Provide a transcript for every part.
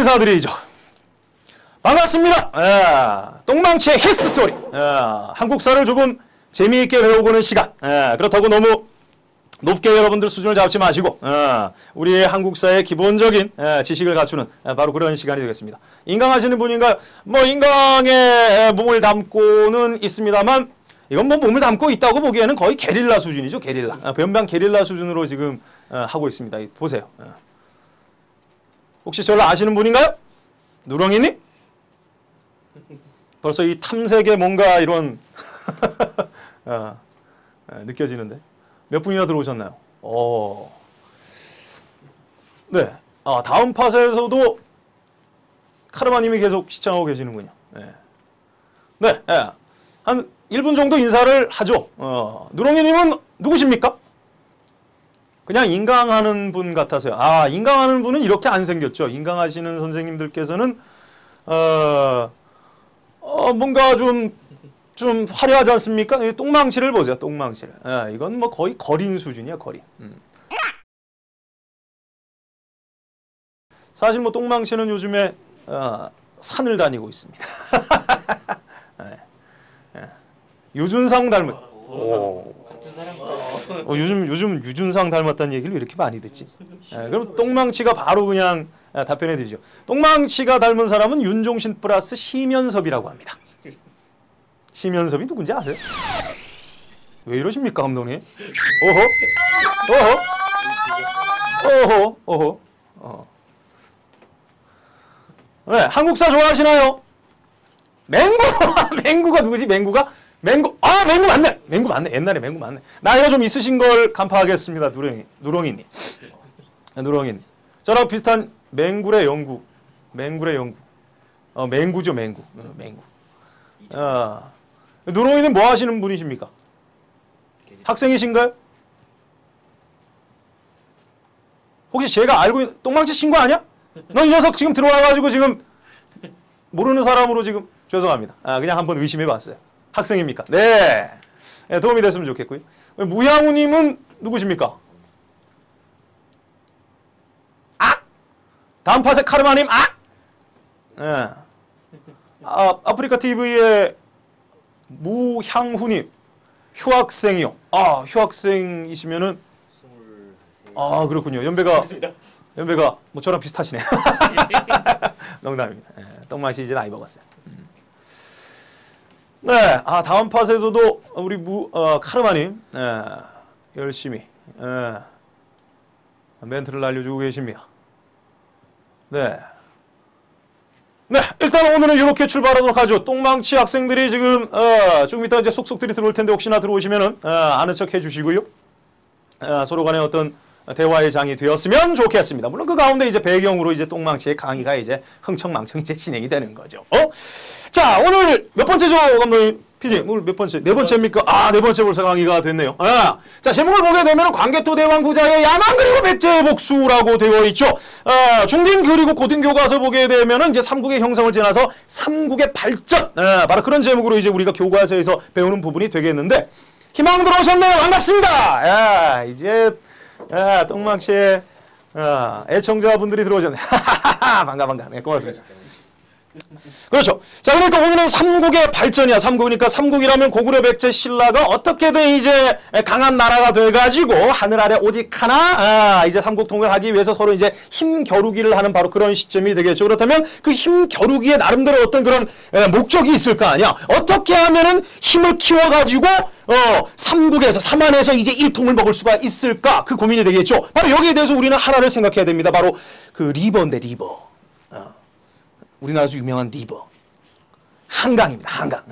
인사드리죠. 반갑습니다. 똥망치의 히스토리. 한국사를 조금 재미있게 배워보는 시간. 그렇다고 너무 높게 여러분들 수준을 잡지 마시고 우리의 한국사의 기본적인 지식을 갖추는 바로 그런 시간이 되겠습니다. 인강하시는 분인가 뭐 인강에 몸을 담고는 있습니다만 이건 뭐 몸을 담고 있다고 보기에는 거의 게릴라 수준이죠. 게릴라. 변방 게릴라 수준으로 지금 하고 있습니다. 보세요. 혹시 저를 아시는 분인가요? 누렁이님? 벌써 이 탐색에 뭔가 이런 느껴지는데 몇 분이나 들어오셨나요? 네. 다음 팟에서도 카르마님이 계속 시청하고 계시는군요. 네. 한 1분 정도 인사를 하죠. 누렁이님은 누구십니까? 그냥 인강하는 분 같아서요. 인강하는 분은 이렇게 안 생겼죠. 인강하시는 선생님들께서는 뭔가 좀 화려하지 않습니까? 똥망치를 보세요. 똥망치를. 이건 뭐 거의 거린 수준이야. 거린. 사실 뭐 똥망치는 요즘에 산을 다니고 있습니다. 유준상 닮은. 요즘 유준상 닮았다는 얘기를 이렇게 많이 듣지. 그럼 똥망치가 바로 그냥 답변해 드리죠. 똥망치가 닮은 사람은 윤종신 플러스 심연섭이라고 합니다. 심연섭이 누군지 아세요? 왜 이러십니까, 감독님? 어허. 네, 한국사 좋아하시나요? 맹구! 맹구가 누구지? 맹구? 맹구 맞네! 맹구 맞네. 옛날에 맹구 맞네. 나이가 좀 있으신 걸 간파하겠습니다, 누렁이님. 누렁이님. 저랑 비슷한 맹구의 영구. 맹구죠, 맹구. 누렁이는 뭐 하시는 분이십니까? 학생이신가요? 혹시 제가 알고 있는 똥망치 친구 아니야? 너 이 녀석 지금 들어와가지고 지금 모르는 사람으로 지금 죄송합니다. 그냥 한번 의심해봤어요. 학생입니까? 네. 도움이 됐으면 좋겠고요. 무양우님은 누구십니까? 다음 팟의 카르마님 아프리카 TV의 무향후님 휴학생이요. 휴학생이시면은 그렇군요. 연배가 뭐 저랑 비슷하시네. 농담입니다. 똥맛이 이제 나이 먹었어요. 네, 다음 팟에서도 우리 카르마님 열심히 멘트를 날려주고 계십니다. 네, 일단 오늘은 이렇게 출발하도록 하죠. 똥망치 학생들이 지금 좀 이따 이제 속속들이 들어올 텐데 혹시나 들어오시면은 아는 척 해주시고요. 서로 간에 어떤 대화의 장이 되었으면 좋겠습니다. 물론 그 가운데 이제 배경으로 이제 똥망치의 강의가 이제 흥청망청 이제 진행이 되는 거죠. 자, 오늘 몇 번째죠, 감독님? PD, 오늘 몇 번째? 네 번째입니까? 네 번째 벌써 강의가 됐네요. 자, 제목을 보게 되면 광개토 대왕 부자의 야망 그리고 백제의 복수라고 되어 있죠. 중딩 그리고 고등교 가서 보게 되면은 이제 삼국의 형성을 지나서 삼국의 발전, 바로 그런 제목으로 이제 우리가 교과서에서 배우는 부분이 되겠는데, 희망 들어오셨나요? 반갑습니다. 이제 똥망치의 애청자분들이 들어오셨네. 반가. 네, 고맙습니다. 그렇죠. 자, 그러니까 오늘은 삼국의 발전이야. 삼국이니까 삼국이라면 고구려 백제 신라가 어떻게든 이제 강한 나라가 돼가지고 하늘 아래 오직 하나 이제 삼국 통일하기 위해서 서로 이제 힘 겨루기를 하는 바로 그런 시점이 되겠죠. 그렇다면 그 힘 겨루기에 나름대로 어떤 그런 목적이 있을 거 아니야. 어떻게 하면은 힘을 키워가지고 삼국에서 삼안에서 이제 일통을 먹을 수가 있을까? 그 고민이 되겠죠. 바로 여기에 대해서 우리는 하나를 생각해야 됩니다. 바로 그 리버인데 리버. 우리나라에서 유명한 리버. 한강입니다. 한강.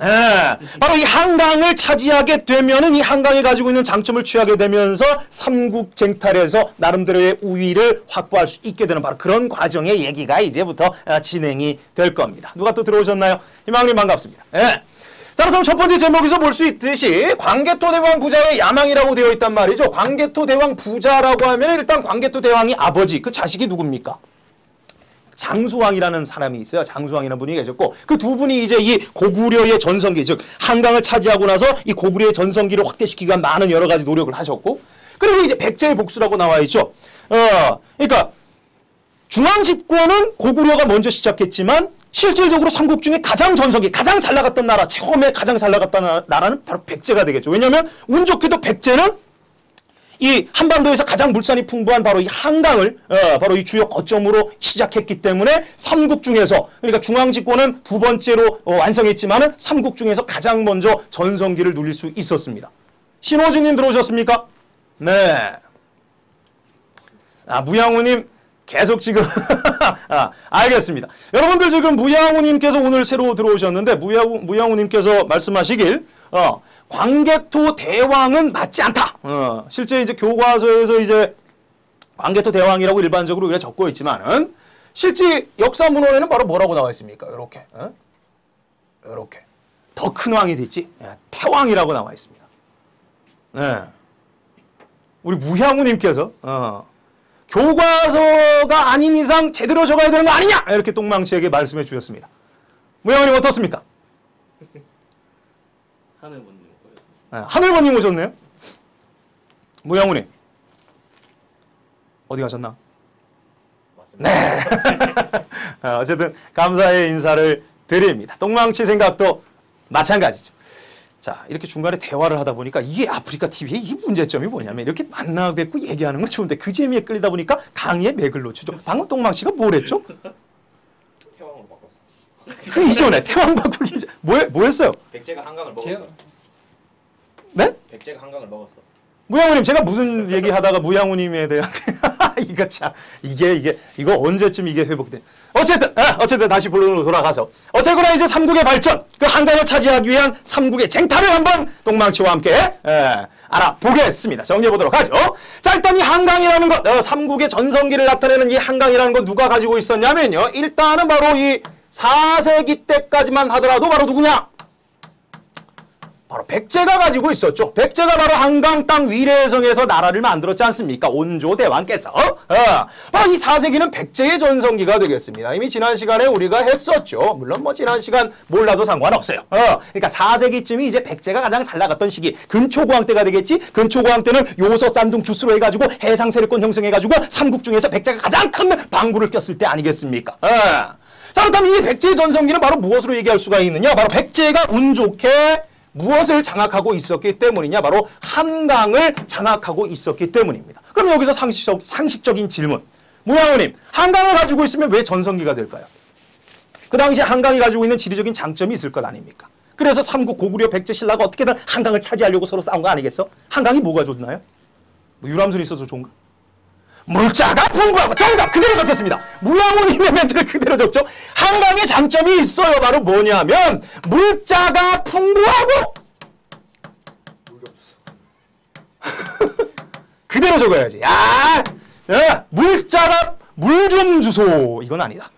바로 이 한강을 차지하게 되면은 이 한강이 가지고 있는 장점을 취하게 되면서 삼국 쟁탈에서 나름대로의 우위를 확보할 수 있게 되는 바로 그런 과정의 얘기가 이제부터 진행이 될 겁니다. 누가 또 들어오셨나요? 희망님 반갑습니다. 자, 그럼 첫 번째 제목에서 볼 수 있듯이 광개토 대왕 부자의 야망이라고 되어 있단 말이죠. 광개토 대왕 부자라고 하면 일단 광개토 대왕이 아버지, 그 자식이 누굽니까? 장수왕이라는 사람이 있어요. 장수왕이라는 분이 계셨고 그 두 분이 이제 이 고구려의 전성기, 즉 한강을 차지하고 나서 이 고구려의 전성기를 확대시키기 위한 많은 여러 가지 노력을 하셨고, 그리고 이제 백제의 복수라고 나와 있죠. 그러니까 중앙 집권은 고구려가 먼저 시작했지만 실질적으로 삼국 중에 가장 전성기, 가장 잘 나갔던 나라, 처음에 가장 잘 나갔던 나라는 바로 백제가 되겠죠. 왜냐하면 운 좋게도 백제는 이 한반도에서 가장 물산이 풍부한 바로 이 한강을 바로 이 주요 거점으로 시작했기 때문에 삼국 중에서, 그러니까 중앙 집권은 두 번째로 완성했지만은 삼국 중에서 가장 먼저 전성기를 누릴 수 있었습니다. 신호진님 들어오셨습니까? 네. 무양우님 계속 지금 알겠습니다. 여러분들 지금 무양우님께서 오늘 새로 들어오셨는데 무양우님께서 말씀하시길 광개토 대왕은 맞지 않다. 실제 이제 교과서에서 이제 광개토 대왕이라고 일반적으로 우리가 적고 있지만은 실제 역사문헌에는 바로 뭐라고 나와 있습니까? 이렇게, 이렇게 더 큰 왕이 됐지. 태왕이라고 나와 있습니다. 네. 우리 무향우님께서 교과서가 아닌 이상 제대로 적어야 되는 거 아니냐? 이렇게 똥망치에게 말씀해 주셨습니다. 무향우님 어떻습니까? 하늘번님 오셨네요. 무양우님 어디 가셨나? 네. 어쨌든 감사의 인사를 드립니다. 똥망치 생각도 마찬가지죠. 자, 이렇게 중간에 대화를 하다 보니까 이게 아프리카 TV의 이 문제점이 뭐냐면 이렇게 만나 뵙고 얘기하는 건 좋은데 그 재미에 끌리다 보니까 강의의 맥을 놓치죠. 방금 똥망치가 뭘 했죠? 태왕으로 바꿨어. 그 이전에 태왕 바꾸기 이전 뭐 했어요? 백제가 한강을 먹었어. 네? 백제가 한강을 먹었어. 무양우님 제가 무슨 얘기 하다가 무양우님에 대한 이거 참 이거 언제쯤 이게 회복돼? 어쨌든 다시 본론으로 돌아가서 어쨌거나 이제 삼국의 발전, 그 한강을 차지하기 위한 삼국의 쟁탈을 한번 똥망치와 함께 알아보겠습니다. 정리해 보도록 하죠. 자, 일단 이 한강이라는 것, 삼국의 전성기를 나타내는 이 한강이라는 것 누가 가지고 있었냐면요. 일단은 바로 이 4세기 때까지만 하더라도 바로 누구냐? 바로 백제가 가지고 있었죠. 백제가 바로 한강 땅 위례성에서 나라를 만들었지 않습니까? 온조대왕께서. 바로 이 4세기는 백제의 전성기가 되겠습니다. 이미 지난 시간에 우리가 했었죠. 물론 뭐 지난 시간 몰라도 상관없어요. 그러니까 4세기쯤이 이제 백제가 가장 잘 나갔던 시기. 근초고왕 때가 되겠지. 근초고왕 때는 요소 쌍둥 주스로 해가지고 해상 세력권 형성해가지고 삼국 중에서 백제가 가장 큰 방구를 꼈을 때 아니겠습니까? 자, 그렇다면 이 백제의 전성기는 바로 무엇으로 얘기할 수가 있느냐? 바로 백제가 운 좋게 무엇을 장악하고 있었기 때문이냐? 바로 한강을 장악하고 있었기 때문입니다. 그럼 여기서 상식적인 질문. 무양우님, 한강을 가지고 있으면 왜 전성기가 될까요? 그 당시에 한강이 가지고 있는 지리적인 장점이 있을 것 아닙니까? 그래서 삼국 고구려 백제 신라가 어떻게든 한강을 차지하려고 서로 싸운 거 아니겠어? 한강이 뭐가 좋나요? 뭐 유람선이 있어서 좋은가? 물자가 풍부하고. 정답! 그대로 적겠습니다. 무양우님의 멘트를 그대로 적죠. 한강의 장점이 있어요. 바로 뭐냐면 물자가 풍부하고. 그대로 적어야지. 야, 물자가 물 좀 주소. 이건 아니다.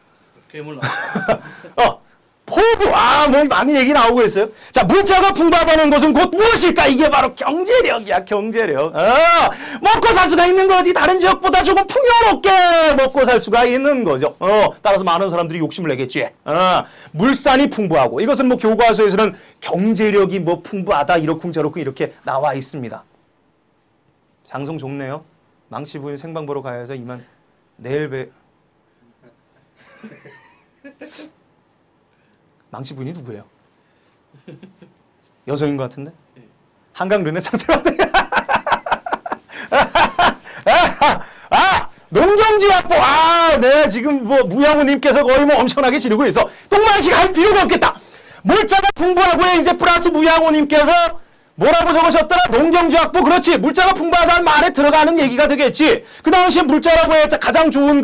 괴물 포부. 뭐 많은 얘기 나오고 있어요. 자, 물자가 풍부하다는 것은 곧 무엇일까? 이게 바로 경제력이야, 경제력. 먹고 살 수가 있는 거지. 다른 지역보다 조금 풍요롭게 먹고 살 수가 있는 거죠. 따라서 많은 사람들이 욕심을 내겠지. 물산이 풍부하고. 이것은 뭐 교과서에서는 경제력이 뭐 풍부하다, 이렇쿵 저렇쿵 이렇게 나와 있습니다. 장성 좋네요. 망치 부인 생방 보러 가야죠. 이만 내일 배. 망치 부인이 누구예요? 여성인 것 같은데? 한강 르네상스 농정지학부. 네, 지금 뭐 무양우님께서 거의 뭐 엄청나게 지르고 있어. 똥망치가 할 필요가 없겠다. 물자가 풍부하고에 이제 플러스 무양우님께서 뭐라고 적으셨더라? 농경지학부. 그렇지. 물자가 풍부하다는 말에 들어가는 얘기가 되겠지. 그 당시에 물자라고 해서 가장 좋은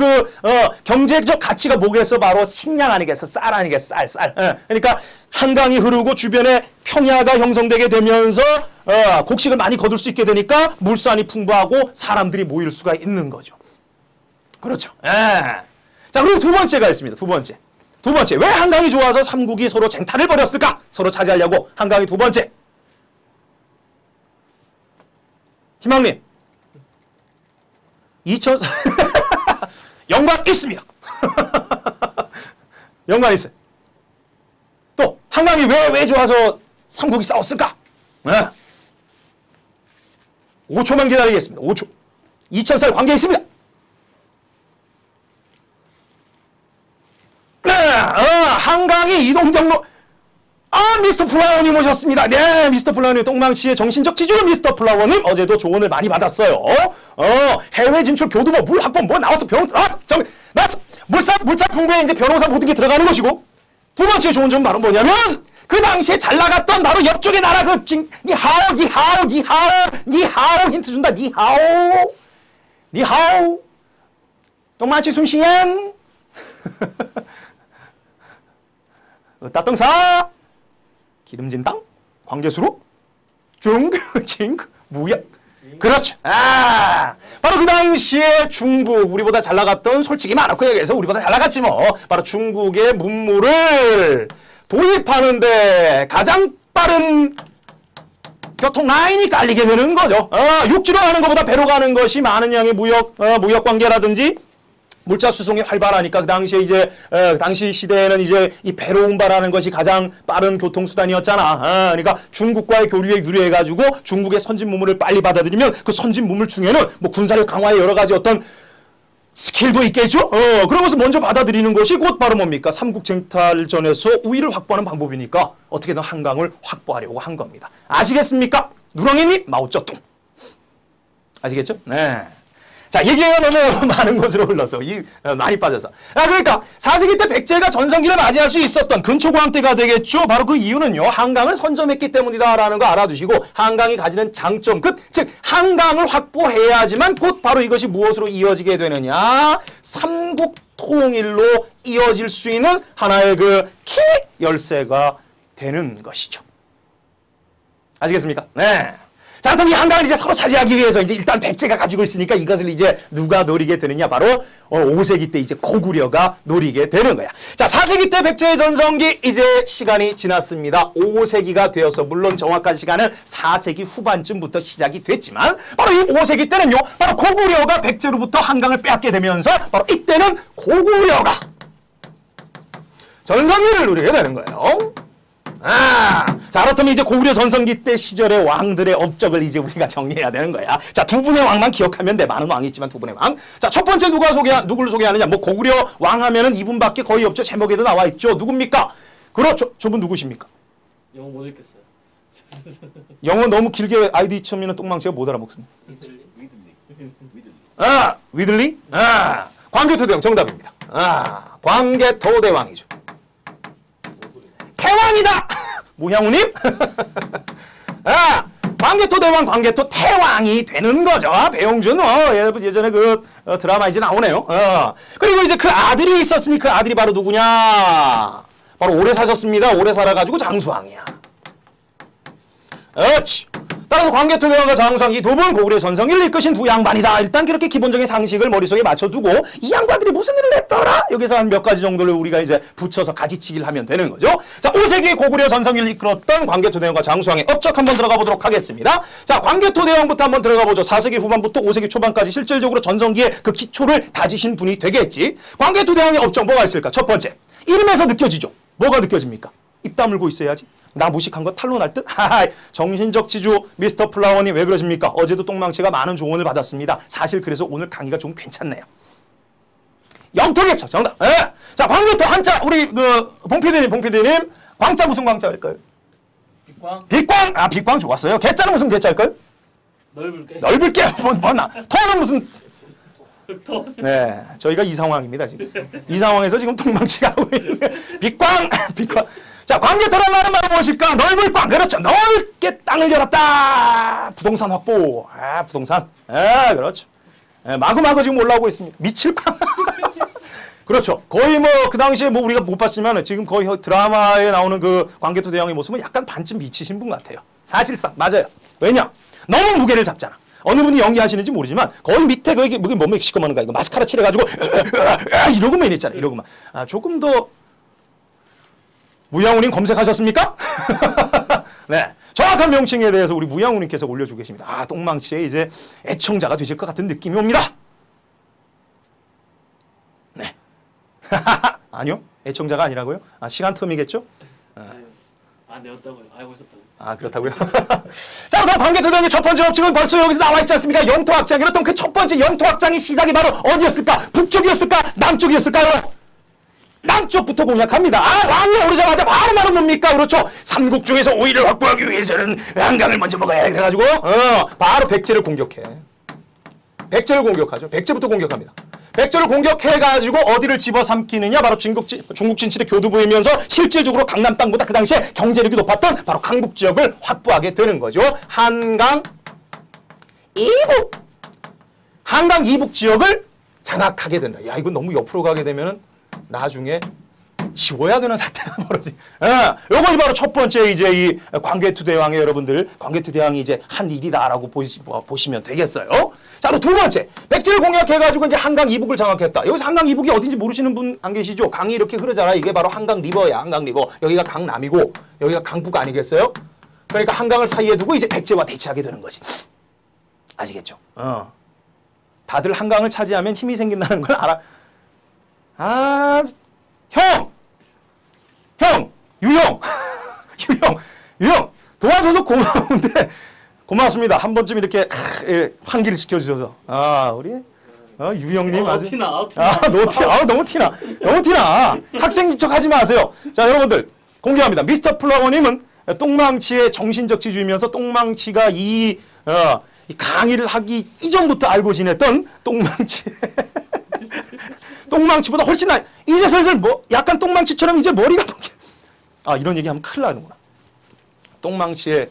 경제적 가치가 뭐겠어? 바로 식량 아니겠어? 쌀 아니겠어? 쌀. 그러니까 한강이 흐르고 주변에 평야가 형성되게 되면서 곡식을 많이 거둘 수 있게 되니까 물산이 풍부하고 사람들이 모일 수가 있는 거죠. 그렇죠. 자, 그리고 두 번째가 있습니다. 두 번째. 왜 한강이 좋아서 삼국이 서로 쟁탈을 벌였을까? 서로 차지하려고. 한강이 두 번째. 희망님, 2004 연관 있습니다. 연관 있어요. 또 한강이 왜 좋아서 삼국이 싸웠을까? 5초만 기다리겠습니다. 5초. 2000살 관계 있습니다. 한강의 이동 경로. 미스터 플라워님 오셨습니다. 네, 미스터 플라워님, 똥망치의 정신적 지주 미스터 플라워님 어제도 조언을 많이 받았어요. 해외 진출 교두보 물 학번 뭐 나왔어, 병 나왔어, 나왔어. 물차 풍부에 이제 변호사 모든 게 들어가는 것이고, 두 번째 좋은 점은 바로 뭐냐면 그 당시에 잘 나갔던 바로 옆쪽의 나라 니하오 힌트 준다. 니하오 똥망치 순시엔 따똥사 기름진 땅, 광개수로, 중징, 무역. 그렇죠. 바로 그 당시에 중국, 우리보다 잘 나갔던, 솔직히 많았고 얘기해서 우리보다 잘 나갔지 뭐. 바로 중국의 문물을 도입하는데 가장 빠른 교통 라인이 깔리게 되는 거죠. 육지로 가는 것보다 배로 가는 것이 많은 양의 무역 관계라든지 물자 수송이 활발하니까 그 당시에 이제 당시 시대에는 이제 이 배로 운반하는 것이 가장 빠른 교통수단이었잖아. 그러니까 중국과의 교류에 유리해가지고 중국의 선진 문물을 빨리 받아들이면 그 선진 문물 중에는 뭐 군사력 강화에 여러 가지 어떤 스킬도 있겠죠. 그러면서 먼저 받아들이는 것이 곧 바로 뭡니까? 삼국쟁탈전에서 우위를 확보하는 방법이니까 어떻게든 한강을 확보하려고 한 겁니다. 아시겠습니까? 누렁이니 마오쩌둥. 아시겠죠? 네. 자, 얘기가 너무 많은 곳으로 흘러서 많이 빠져서. 그러니까 4세기 때 백제가 전성기를 맞이할 수 있었던 근초고항 때가 되겠죠. 바로 그 이유는요. 한강을 선점했기 때문이다라는 거 알아두시고 한강이 가지는 장점, 즉 한강을 확보해야지만 곧 바로 이것이 무엇으로 이어지게 되느냐. 삼국통일로 이어질 수 있는 하나의 그 키 열쇠가 되는 것이죠. 아시겠습니까? 네. 자, 그럼 이 한강을 이제 서로 차지하기 위해서 이제 일단 백제가 가지고 있으니까 이것을 이제 누가 노리게 되느냐? 바로 5세기 때 이제 고구려가 노리게 되는 거야. 자, 4세기 때 백제의 전성기 이제 시간이 지났습니다. 5세기가 되어서 물론 정확한 시간은 4세기 후반쯤부터 시작이 됐지만 바로 이 5세기 때는요. 바로 고구려가 백제로부터 한강을 빼앗게 되면서 바로 이때는 고구려가 전성기를 누리게 되는 거예요. 자, 그렇다면 이제 고구려 전성기 때 시절의 왕들의 업적을 이제 우리가 정리해야 되는 거야. 자, 두 분의 왕만 기억하면 돼. 많은 왕이 있지만 두 분의 왕. 자, 첫 번째 누구를 소개하느냐? 뭐 고구려 왕 하면은 이분밖에 거의 없죠. 제목에도 나와 있죠. 누굽니까? 그렇죠. 저분 누구십니까? 영어 못 읽겠어요. 영어 너무 길게 아이디 치면 똥망치가 못 알아먹습니다. 위들리? 광개토대왕 정답입니다. 광개토대왕이죠. 태왕이다! 모향우님? 광개토대왕, 광개토 태왕이 되는 거죠. 배용준, 예전에 그 드라마 이제 나오네요. 그리고 이제 그 아들이 있었으니 그 아들이 바로 누구냐? 바로 오래 사셨습니다. 오래 살아가지고 장수왕이야. 그렇지. 따라서 광개토대왕과 장수왕 이 두 분 고구려 전성기를 이끄신 두 양반이다. 일단 그렇게 기본적인 상식을 머릿속에 맞춰두고 이 양반들이 무슨 일을 했더라? 여기서 한 몇 가지 정도를 우리가 이제 붙여서 가지치기를 하면 되는 거죠. 자, 5세기 고구려 전성기를 이끌었던 광개토대왕과 장수왕의 업적 한번 들어가 보도록 하겠습니다. 자, 광개토대왕부터 한번 들어가 보죠. 4세기 후반부터 5세기 초반까지 실질적으로 전성기의 그 기초를 다지신 분이 되겠지. 광개토대왕의 업적 뭐가 있을까? 첫 번째, 이름에서 느껴지죠. 뭐가 느껴집니까? 입 다물고 있어야지. 나 무식한 거 탄로날 듯? 정신적 지주 미스터 플라워님 왜 그러십니까? 어제도 똥망치가 많은 조언을 받았습니다. 사실 그래서 오늘 강의가 좀 괜찮네요. 영토겠죠. 정답. 자, 광개토 한자 우리 그 봉PD님 광자 무슨 광자일까요? 빛광. 빛광. 빛광 좋았어요. 개자는 무슨 개자일까요? 넓을게. 넓을게. 뭐나 토는 무슨 네, 저희가 이 상황입니다 지금. 이 상황에서 지금 똥망치가 하고 있는 빛광. 자, 광개토란 말은 바로 무엇일까? 넓을 광. 그렇죠. 넓게 땅을 열었다. 부동산 확보. 부동산. 그렇죠. 마구마구 지금 올라오고 있습니다. 미칠 광. 그렇죠. 거의 뭐 그 당시에 뭐 우리가 못 봤지만 지금 거의 드라마에 나오는 그 광개토대왕의 모습은 약간 반쯤 미치신 분 같아요. 사실상 맞아요. 왜냐? 너무 무게를 잡잖아. 어느 분이 연기하시는지 모르지만 거의 밑에 거기 몸에 시커먼 거 이거 마스카라 칠해가지고 이러고만 있잖아. 이러고만. 조금 더 무양우님 검색하셨습니까? 네. 정확한 명칭에 대해서 우리 무양우님께서 올려주고 계십니다. 똥망치의 이제 애청자가 되실 것 같은 느낌이 옵니다. 네. 아니요. 애청자가 아니라고요? 시간 텀이겠죠? 내었다고요. 알고 있었다고요. 그렇다고요? 자, 그럼 광개토대왕의 첫 번째 업적은 벌써 여기서 나와 있지 않습니까? 영토확장. 그렇다면 그 첫 번째 영토확장의 시작이 바로 어디였을까? 북쪽이었을까? 남쪽이었을까요? 남쪽부터 공략합니다. 왕이 오르자마자 바로 말은 뭡니까? 그렇죠. 삼국 중에서 우위를 확보하기 위해서는 한강을 먼저 먹어야 해. 그래가지고 바로 백제를 공격해. 백제를 공격하죠. 백제부터 공격합니다. 백제를 공격해가지고 어디를 집어삼키느냐? 바로 중국 진출의 교두보이면서 실질적으로 강남 땅보다 그 당시에 경제력이 높았던 바로 강북 지역을 확보하게 되는 거죠. 한강 이북 지역을 장악하게 된다. 야, 이거 너무 옆으로 가게 되면은 나중에 지워야 되는 사태가 벌어지. 요것이 바로 첫 번째 이제 이 광개토대왕의 여러분들, 광개토대왕이 이제 한 일이다라고 보시면 되겠어요. 자, 그리고 두 번째, 백제를 공략해가지고 이제 한강 이북을 장악했다. 여기서 한강 이북이 어딘지 모르시는 분 안 계시죠? 강이 이렇게 흐르잖아. 이게 바로 한강 리버야, 한강 리버. 여기가 강남이고 여기가 강북 아니겠어요? 그러니까 한강을 사이에 두고 이제 백제와 대치하게 되는 거지. 아시겠죠? 다들 한강을 차지하면 힘이 생긴다는 걸 알아. 유형, 유형, 도와줘서 고마운데, 고맙습니다. 한 번쯤 이렇게, 환기를 시켜주셔서. 우리, 유형님 아주. 티나. 너무 티나. 너무 티나. 학생인 척 하지 마세요. 자, 여러분들, 공개합니다. 미스터 플라워님은 똥망치의 정신적 지주이면서 똥망치가 이 강의를 하기 이전부터 알고 지냈던 똥망치보다 훨씬 이제 슬슬 약간 똥망치처럼 이제 머리가 이런 얘기하면 큰일 나는구나. 똥망치에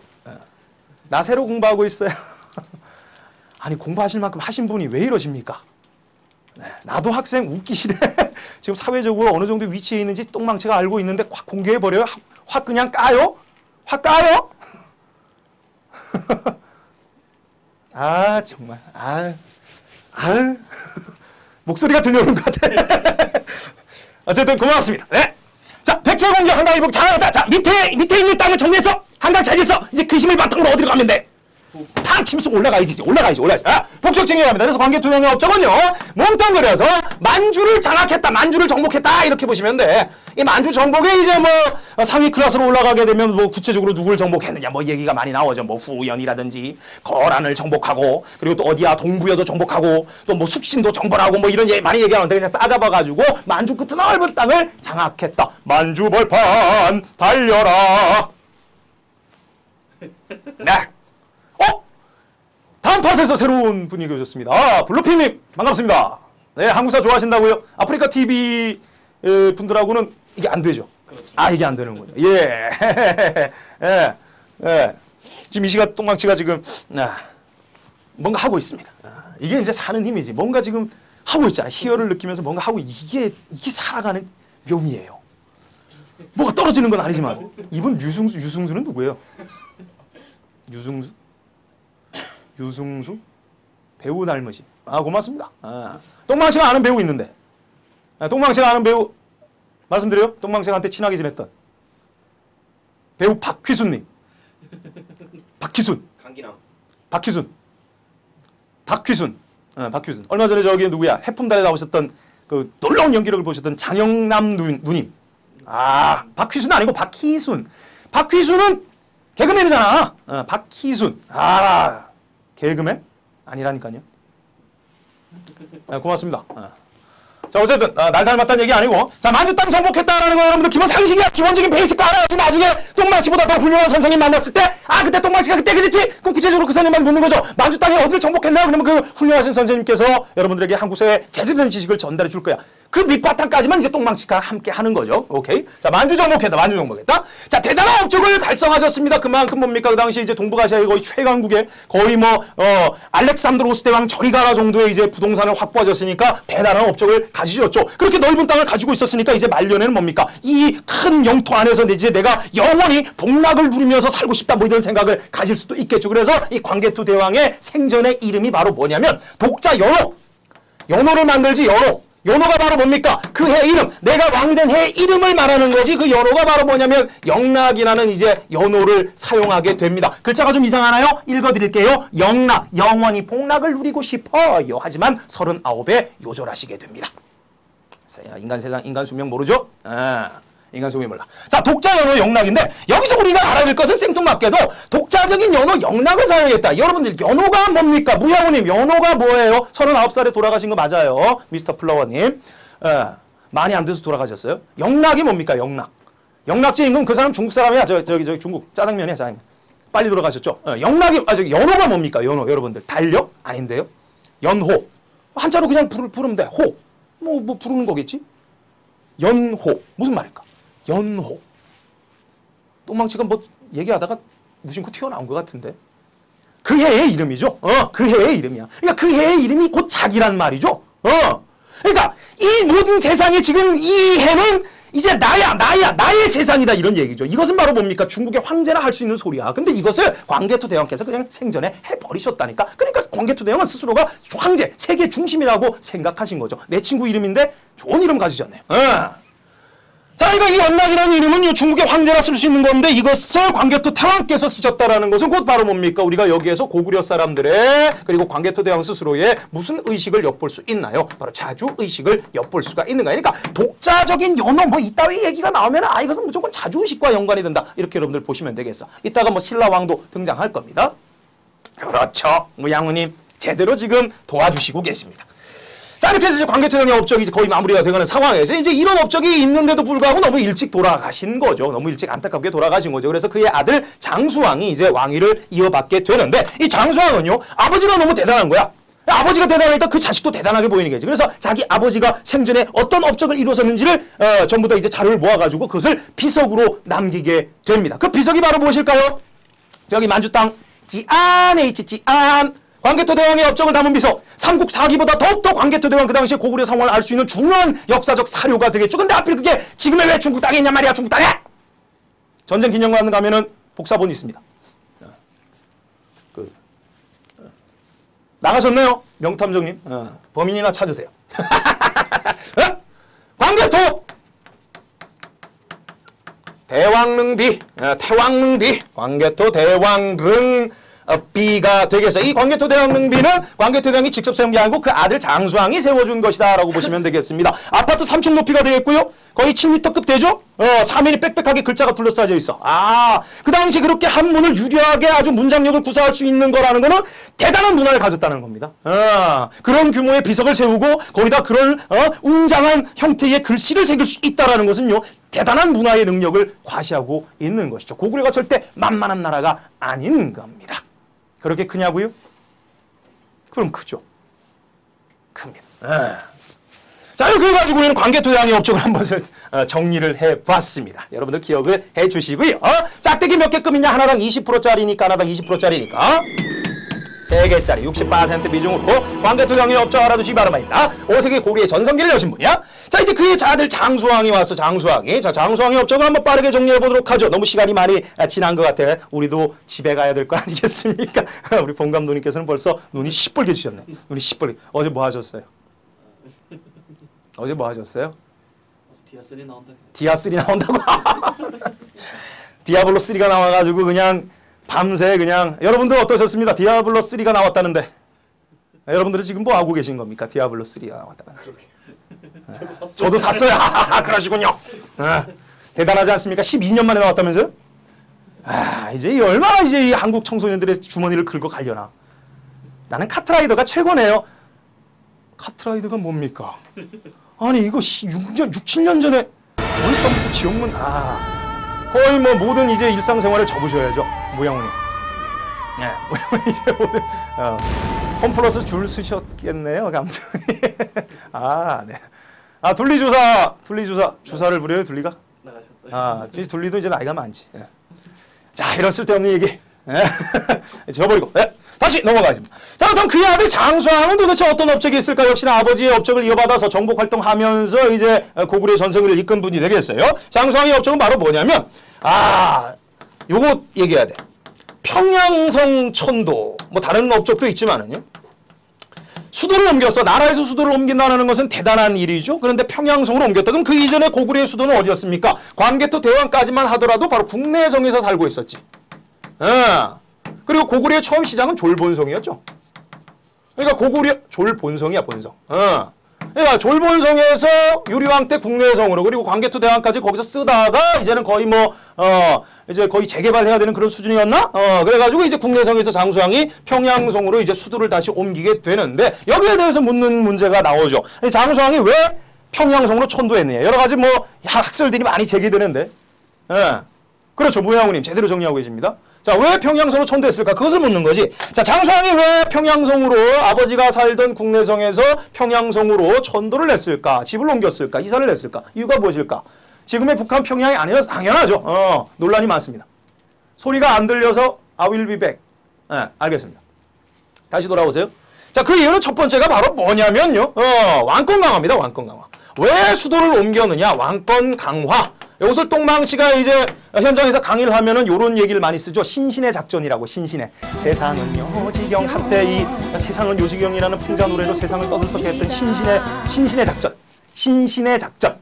나 새로 공부하고 있어요. 아니 공부하실 만큼 하신 분이 왜 이러십니까? 네, 나도 학생 웃기시네. 지금 사회적으로 어느 정도 위치에 있는지 똥망치가 알고 있는데 확 공개해버려요? 확 그냥 까요? 확 까요? 정말 목소리가 들려오는 것 같아. 어쨌든 고맙습니다. 네. 자, 백제 공격 한강 이북 잘하다. 자, 밑에 있는 땅을 정리해서 한강 차지해서 이제 그 힘을 바탕으로 어디로 가면 돼? 탕 치면서 올라가야지. 북쪽 진격합니다. 그래서 광개토대왕의 업적은요, 몽땅거려서 만주를 장악했다, 만주를 정복했다 이렇게 보시면 돼. 이 만주 정복에 이제 상위 클래스로 올라가게 되면 구체적으로 누굴 정복했느냐 얘기가 많이 나오죠. 후연이라든지 거란을 정복하고, 그리고 또 어디야 동부여도 정복하고, 또 숙신도 정벌하고 이런 얘기 많이 얘기하는데 그냥 싸잡아가지고 만주 끝 넓은 땅을 장악했다. 만주 벌판 달려라. 네. 다음 팟에서 새로운 분이 오셨습니다. 블루피님 반갑습니다. 네, 한국사 좋아하신다고요? 아프리카 TV 분들하고는 이게 안 되죠. 그렇죠. 이게 안 되는군요. 예. 지금 이 시간 똥망치가 지금 뭔가 하고 있습니다. 이게 이제 사는 힘이지. 뭔가 지금 하고 있잖아. 희열을 느끼면서 뭔가 하고 이게 살아가는 묘미예요. 뭐가 떨어지는 건 아니지만. 이분 유승수는 누구예요? 유승수? 배우 닮으시. 고맙습니다. 똥망치가 아는 배우 있는데. 똥망치가 아는 배우 말씀드려요? 똥망치한테 친하게 지냈던 배우 박휘순님. 박휘순. 강기남. 박휘순. 얼마 전에 저기 누구야? 해품달에 나오셨던 그 놀라운 연기력을 보셨던 장영남 누님. 박휘순 아니고 박희순. 박휘순은 개그맨이잖아. 박희순. 개그맨? 아니라니까요. 고맙습니다. 자, 어쨌든 날 닮았다는 얘기 아니고, 자, 만주 땅 정복했다라는 거 여러분들 기본 상식이야. 기본적인 베이식 알아야지. 나중에 똥망치보다 더 훌륭한 선생님 만났을 때, 그때 똥망치가 그때 그랬지? 그럼 구체적으로 그 선생님만 묻는 거죠. 만주 땅에 어디를 정복했나요? 그러면 그 훌륭하신 선생님께서 여러분들에게 한국사의 제대로 된 지식을 전달해 줄 거야. 그 밑바탕까지만 이제 똥망치가 함께 하는 거죠. 오케이? 자, 만주 정복했다. 자, 대단한 업적을 달성하셨습니다. 그만큼 뭡니까? 그 당시 이제 동북아시아의 거의 최강국에 거의 알렉산드로스 대왕 저리 가라 정도의 이제 부동산을 확보하셨으니까 대단한 업적을 가지셨죠. 그렇게 넓은 땅을 가지고 있었으니까 이제 말년에는 뭡니까? 이 큰 영토 안에서 이제 내가 영원히 복락을 누리면서 살고 싶다 이런 생각을 가질 수도 있겠죠. 그래서 이 광개토 대왕의 생전의 이름이 바로 뭐냐면 독자 연호. 연호를 만들지 연호. 연호가 바로 뭡니까? 그 해 이름, 내가 왕이 된 해 이름을 말하는 거지. 그 연호가 바로 뭐냐면 영락이라는 이제 연호를 사용하게 됩니다. 글자가 좀 이상하나요? 읽어드릴게요. 영락, 영원히 복락을 누리고 싶어요. 하지만 39에 요절하시게 됩니다. 인간 세상, 인간 수명 모르죠? 인간 수명이 몰라. 자, 독자 연호 영락인데 여기서 우리가 알아야 될 것은 생뚱맞게도 독자적인 연호 영락을 사용했다. 여러분들 연호가 뭡니까? 무야호님 연호가 뭐예요? 39살에 돌아가신 거 맞아요. 미스터 플라워님. 많이 안 돼서 돌아가셨어요. 영락이 뭡니까? 영락. 영락제 임금 그 사람 중국 사람이야. 저기 중국 짜장면이야 짜장면. 빨리 돌아가셨죠. 영락이 저기 연호가 뭡니까? 연호 여러분들 달력 아닌데요. 연호 한자로 그냥 부르면 돼. 호 뭐 부르는 거겠지. 연호 무슨 말일까? 연호. 똥망치가 뭐 얘기하다가 무심코 튀어나온 것 같은데. 그 해의 이름이죠. 그 해의 이름이야. 그러니까 그 해의 이름이 곧 자기란 말이죠. 그러니까 이 모든 세상에 지금 이 해는 이제 나의 세상이다 이런 얘기죠. 이것은 바로 뭡니까? 중국의 황제나 할 수 있는 소리야. 근데 이것을 광개토 대왕께서 그냥 생전에 해버리셨다니까. 그러니까 광개토 대왕은 스스로가 황제, 세계 중심이라고 생각하신 거죠. 내 친구 이름인데 좋은 이름 가지셨네요. 자, 그러니까 이 연락이라는 이름은 중국의 황제라 쓸 수 있는 건데 이것을 광개토 대왕께서 쓰셨다라는 것은 곧 바로 뭡니까? 우리가 여기에서 고구려 사람들의 그리고 광개토 대왕 스스로의 무슨 의식을 엿볼 수 있나요? 바로 자주 의식을 엿볼 수가 있는 거야. 그러니까 독자적인 연호 뭐 이따위 얘기가 나오면 이것은 무조건 자주 의식과 연관이 된다. 이렇게 여러분들 보시면 되겠어. 이따가 뭐 신라왕도 등장할 겁니다. 그렇죠. 무양우님 제대로 지금 도와주시고 계십니다. 자, 이렇게 해서 이제 광개토 대왕의 업적이 거의 마무리가 되가는 상황에서 이제 이런 업적이 있는데도 불구하고 너무 일찍 돌아가신 거죠. 너무 일찍 안타깝게 돌아가신 거죠. 그래서 그의 아들 장수왕이 이제 왕위를 이어받게 되는데 이 장수왕은요, 아버지가 너무 대단한 거야. 아버지가 대단하니까 그 자식도 대단하게 보이는 거지. 그래서 자기 아버지가 생전에 어떤 업적을 이루었는지를 전부 다 이제 자료를 모아가지고 그것을 비석으로 남기게 됩니다. 그 비석이 바로 무엇일까요? 저기 만주 땅 지안에 있지, 지안. 광개토 대왕의 업적을 담은 비석, 삼국사기보다 더욱더 광개토 대왕 그 당시에 고구려 상황을 알 수 있는 중요한 역사적 사료가 되겠죠. 근데 하필 그게 지금의 왜 중국 땅에 있냐 말이야. 중국 땅에! 전쟁 기념관 가면은 복사본이 있습니다. 나가셨네요. 명탐정님. 범인이나 찾으세요. 광개토! 대왕릉비, 태왕릉비, 광개토 대왕릉 비가 되겠어요. 이 광개토 대왕릉비는 광개토 대왕이 직접 세운 게 아니고 그 아들 장수왕이 세워준 것이다 라고 보시면 되겠습니다. 아파트 3층 높이가 되겠고요. 거의 7m급 되죠? 사면이 빽빽하게 글자가 둘러싸져 있어. 그 당시 그렇게 한문을 유려하게 아주 문장력을 구사할 수 있는 거라는 거는 대단한 문화를 가졌다는 겁니다. 그런 규모의 비석을 세우고 거기다 그런 웅장한 형태의 글씨를 새길 수 있다는 것은요. 대단한 문화의 능력을 과시하고 있는 것이죠. 고구려가 절대 만만한 나라가 아닌 겁니다. 그렇게 크냐고요? 그럼 크죠. 큽니다. 자, 이렇게 해가지고 우리는 광개토 대왕의 업적을 한번 정리를 해봤습니다. 여러분들 기억을 해주시고요. 짝대기 몇 개급 있냐? 하나당 20%짜리니까 하나당 20%짜리니까 3개짜리 60% 비중으로 광개토 대왕의 업적 알아두시기 바랍니다. 5세기 고리의 전성기를 여신 분이야. 자, 이제 그의 아들 장수왕이 왔어. 장수왕이. 자, 장수왕의 업적을 한번 빠르게 정리해보도록 하죠. 너무 시간이 많이 지난 것 같아. 우리도 집에 가야 될 거 아니겠습니까? 우리 봉 감독님께서는 벌써 눈이 시뻘게 지셨네. 눈이 시뻘게. 어제 뭐 하셨어요? 어제 뭐 하셨어요? 디아3 나온다. 디아3 나온다고? 디아블로 3가 나와가지고 그냥 밤새 그냥 여러분들 어떠셨습니다? 디아블로 3가 나왔다는데 여러분들은 지금 뭐 하고 계신 겁니까? 디아블로 3가 나왔다는데. 저도 샀어요. 그러시군요. 대단하지 않습니까? 12년 만에 나왔다면서요? 이제 얼마나 이제 이 한국 청소년들의 주머니를 긁어 갈려나. 나는 카트라이더가 최고네요. 카트라이더가 뭡니까? 아니 이거 6, 7년 전에 어느 밤부터 지옥문 거의 뭐 모든 이제 일상생활을 접으셔야죠. 무양훈이. 네, 무양훈이 이제 모든 홈플러스 줄 쓰셨겠네요, 감독이. 네. 둘리주사 주사를 부려요, 둘리가? 나가셨어요. 둘리도 이제 나이가 많지. 자, 이런 쓸데없는 얘기. 지워버리고. 다시 넘어가겠습니다. 자, 그럼 그의 아들 장수왕은 도대체 어떤 업적이 있을까? 역시나 아버지의 업적을 이어받아서 정복 활동하면서 이제 고구려의 전성기를 이끈 분이 되겠어요. 장수왕의 업적은 바로 뭐냐면, 요거 얘기해야 돼. 평양성 천도, 뭐 다른 업적도 있지만은요. 수도를 옮겼어. 나라에서 수도를 옮긴다는 것은 대단한 일이죠. 그런데 평양성으로 옮겼다. 그럼 그 이전에 고구려의 수도는 어디였습니까? 광개토 대왕까지만 하더라도 바로 국내성에서 살고 있었지. 그리고 고구려의 처음 시장은 졸본성이었죠. 그러니까 고구려 졸본성이야, 본성. 그러니까 졸본성에서 유리왕 때 국내성으로 그리고 광개토 대왕까지 거기서 쓰다가 이제는 거의 이제 거의 재개발해야 되는 그런 수준이었나? 그래가지고 이제 국내성에서 장수왕이 평양성으로 이제 수도를 다시 옮기게 되는데 여기에 대해서 묻는 문제가 나오죠. 장수왕이 왜 평양성으로 천도했느냐. 여러 가지 뭐 학설들이 많이 제기되는데. 예. 그렇죠. 무양우님 제대로 정리하고 계십니다. 자, 왜 평양성으로 천도했을까? 그것을 묻는 거지. 자, 장수왕이 왜 평양성으로 아버지가 살던 국내성에서 평양성으로 천도를 했을까? 집을 옮겼을까? 이사를 했을까? 이유가 무엇일까? 지금의 북한 평양이 아니어서 당연하죠. 논란이 많습니다. 소리가 안 들려서 I will be back. 알겠습니다. 다시 돌아오세요. 자, 그 이유는 첫 번째가 바로 뭐냐면요. 왕권 강화입니다. 왕권 강화. 왜 수도를 옮겼느냐? 왕권 강화. 이것을 똥망치가 이제 현장에서 강의를 하면은 요런 얘기를 많이 쓰죠. 신신의 작전이라고. 신신의. 세상은 요지경. 한때 이 세상은 요지경이라는 풍자 노래로 세상을 떠들썩게 했던 신신의 작전. 신신의 작전.